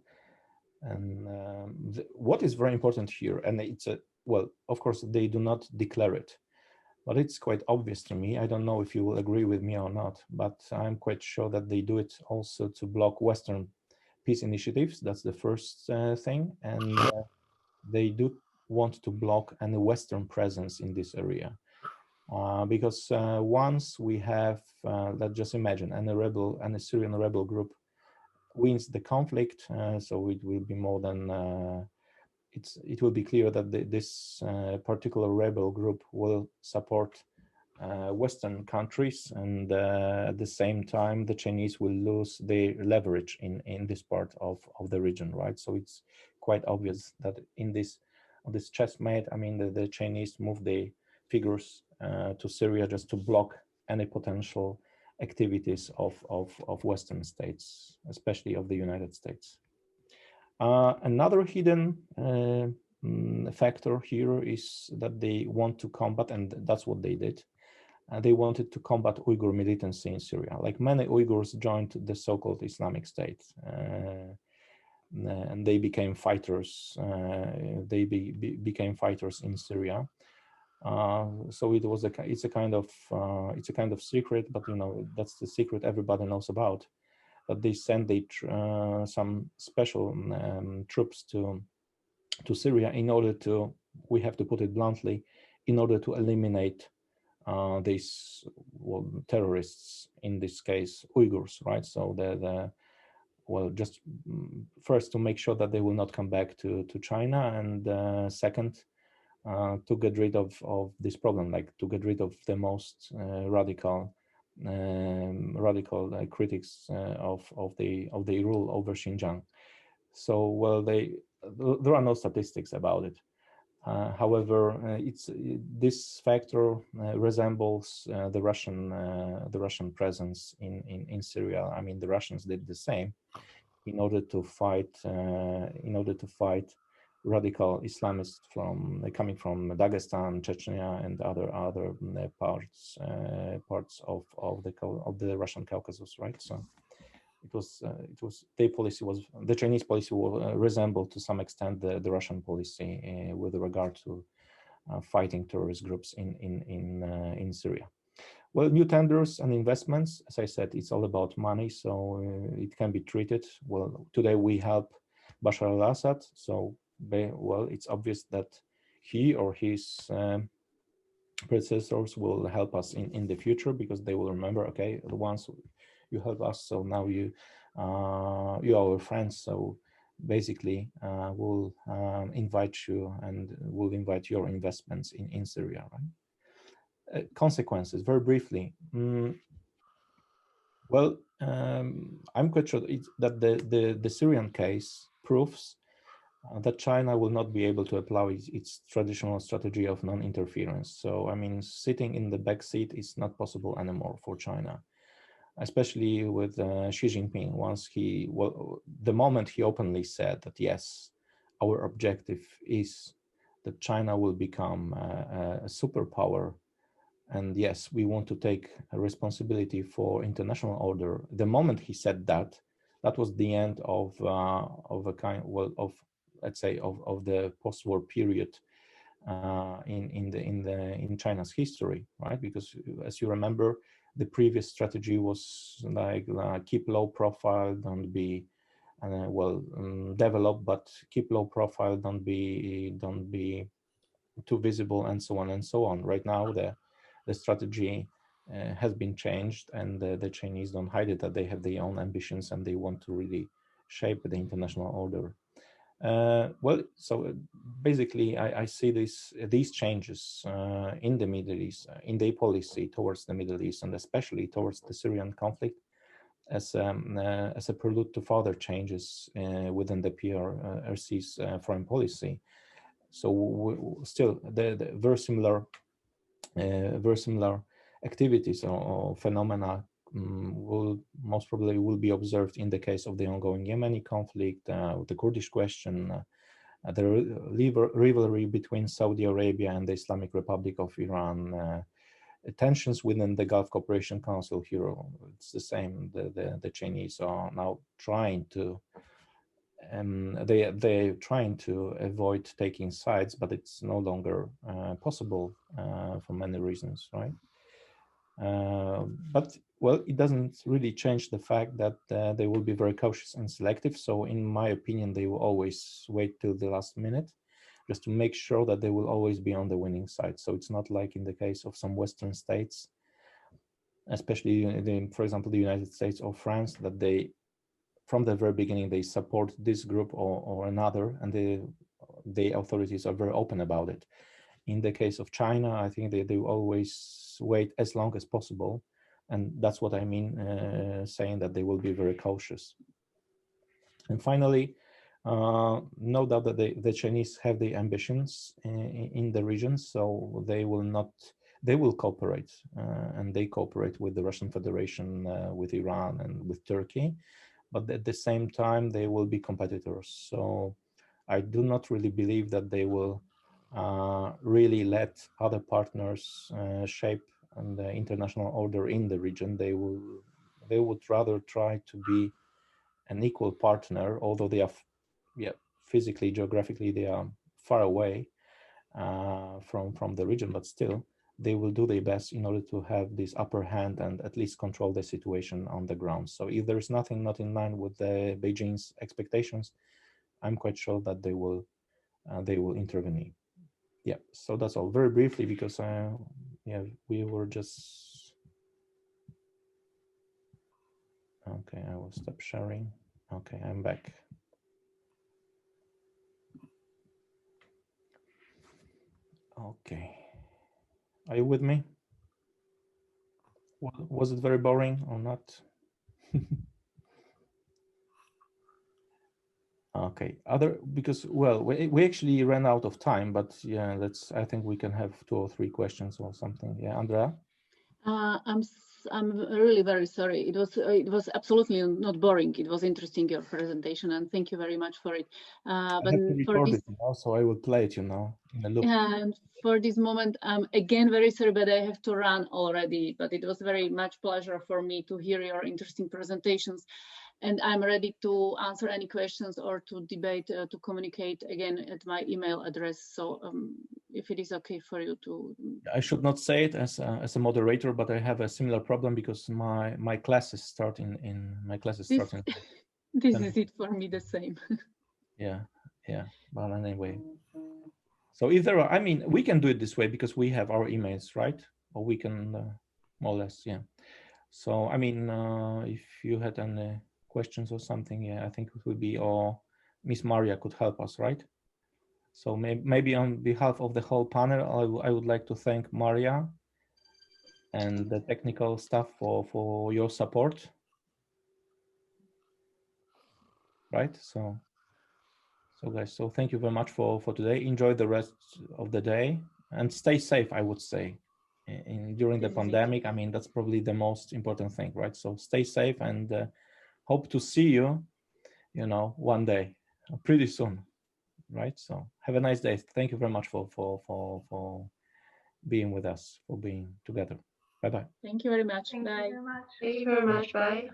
Speaker 2: And what is very important here, and it's a, well, of course, they do not declare it, but it's quite obvious to me. I don't know if you will agree with me or not, but I'm quite sure that they do it also to block Western peace initiatives. That's the first thing. And they do want to block any Western presence in this area. Because once we have, let's just imagine, any Syrian rebel group wins the conflict, so it will be more than, it will be clear that this particular rebel group will support Western countries, and at the same time, the Chinese will lose their leverage in this part of the region, right? So it's quite obvious that in this chessmate, I mean, the Chinese move the figures to Syria just to block any potential activities of Western states, especially of the United States. Another hidden factor here is that they want to combat, and that's what they did. They wanted to combat Uyghur militancy in Syria. Like many Uyghurs joined the so-called Islamic State, and they became fighters. They became fighters in Syria. So it was it's a kind of secret, but you know, that's the secret everybody knows about. That they sent some special troops to Syria in order to, we have to put it bluntly, in order to eliminate these terrorists, in this case Uyghurs, right? So just first to make sure that they will not come back to China, and second, to get rid of this problem, like to get rid of the most radical critics of the rule over Xinjiang. So, well, there are no statistics about it. However, this factor resembles the Russian presence in Syria. I mean, the Russians did the same in order to fight radical Islamists coming from Dagestan, Chechnya, and other parts of the Russian Caucasus, right? So it was their policy was, the Chinese policy will resemble to some extent the Russian policy with regard to fighting terrorist groups in Syria. Well, new tenders and investments, as I said, it's all about money, so it can be treated. Well, today we help Bashar al-Assad, so well, it's obvious that he or his predecessors will help us in the future, because they will remember, okay, the ones you help us, so now you are our friends, so basically we'll invite you, and we'll invite your investments in Syria, right? Consequences, very briefly. Well, I'm quite sure that the Syrian case proves that China will not be able to apply its traditional strategy of non-interference. So, I mean, sitting in the back seat is not possible anymore for China, especially with Xi Jinping. The moment he openly said that, yes, our objective is that China will become a superpower, and yes, we want to take a responsibility for international order. The moment he said that, that was the end of a kind, well, of, let's say, of the post-war period in China's history, right? Because as you remember, the previous strategy was like keep low profile, don't be develop, but keep low profile, don't be too visible, and so on and so on. Right now, the strategy has been changed, and the Chinese don't hide it, that they have their own ambitions and they want to really shape the international order. Well, so basically, I see these changes in the Middle East, in their policy towards the Middle East, and especially towards the Syrian conflict, as a prelude to further changes within the PRC's foreign policy. So still, the very similar activities or phenomena will most probably be observed in the case of the ongoing Yemeni conflict, the Kurdish question, the rivalry between Saudi Arabia and the Islamic Republic of Iran, tensions within the Gulf Cooperation Council here. It's the same. The Chinese are now trying to they're trying to avoid taking sides, but it's no longer possible for many reasons, right? But well, it doesn't really change the fact that they will be very cautious and selective. So in my opinion, they will always wait till the last minute just to make sure that they will always be on the winning side. So it's not like in the case of some Western states, especially for example, the United States or France, that they, from the very beginning, they support this group or another, and the authorities are very open about it. In the case of China, I think they always wait as long as possible. And that's what I mean, saying that they will be very cautious. And finally, no doubt that the Chinese have the ambitions in the region, so they will cooperate, and they cooperate with the Russian Federation, with Iran and with Turkey, but at the same time, they will be competitors. So I do not really believe that they will really let other partners shape the international order in the region. They would rather try to be an equal partner, although they are, physically, geographically, they are far away from the region, but still, they will do their best in order to have this upper hand and at least control the situation on the ground. So if there is nothing not in line with the Beijing's expectations, I'm quite sure that they will intervene. Yeah, so that's all. Very briefly, because we were just okay. I will stop sharing. Okay, I'm back. Okay, are you with me? Was it very boring or not? Okay, because well, we actually ran out of time, but yeah, I think we can have 2 or 3 questions or something. Yeah, Andrea?
Speaker 6: I'm really very sorry. It was absolutely not boring. It was interesting, your presentation, and thank you very much for it. But for this,
Speaker 2: so I will play it, in the loop.
Speaker 6: For this moment, again, very sorry, but I have to run already. But it was very much pleasure for me to hear your interesting presentations, and I'm ready to answer any questions or to debate, to communicate again at my email address. So if it is okay for you to.
Speaker 2: I should not say it as a moderator, but I have a similar problem because my classes start in my classes
Speaker 6: This,
Speaker 2: start in.
Speaker 6: This is it for me, the same.
Speaker 2: Yeah. But anyway, so if there are, I mean, we can do it this way because we have our emails, right? Or we can more or less, yeah. So I mean, if you had any questions or something, yeah, I think it would be, or Miss Maria could help us, right? So maybe on behalf of the whole panel, I would like to thank Maria and the technical staff for your support. Right, so guys, so thank you very much for today. Enjoy the rest of the day and stay safe, I would say. During the pandemic, I mean, that's probably the most important thing, right? So stay safe and hope to see you, one day, pretty soon, right? So have a nice day. Thank you very much for being with us, for being together. Bye-bye.
Speaker 6: Thank you very much.
Speaker 10: Thank
Speaker 6: Bye.
Speaker 10: you very much.
Speaker 8: Thank you very much. Bye.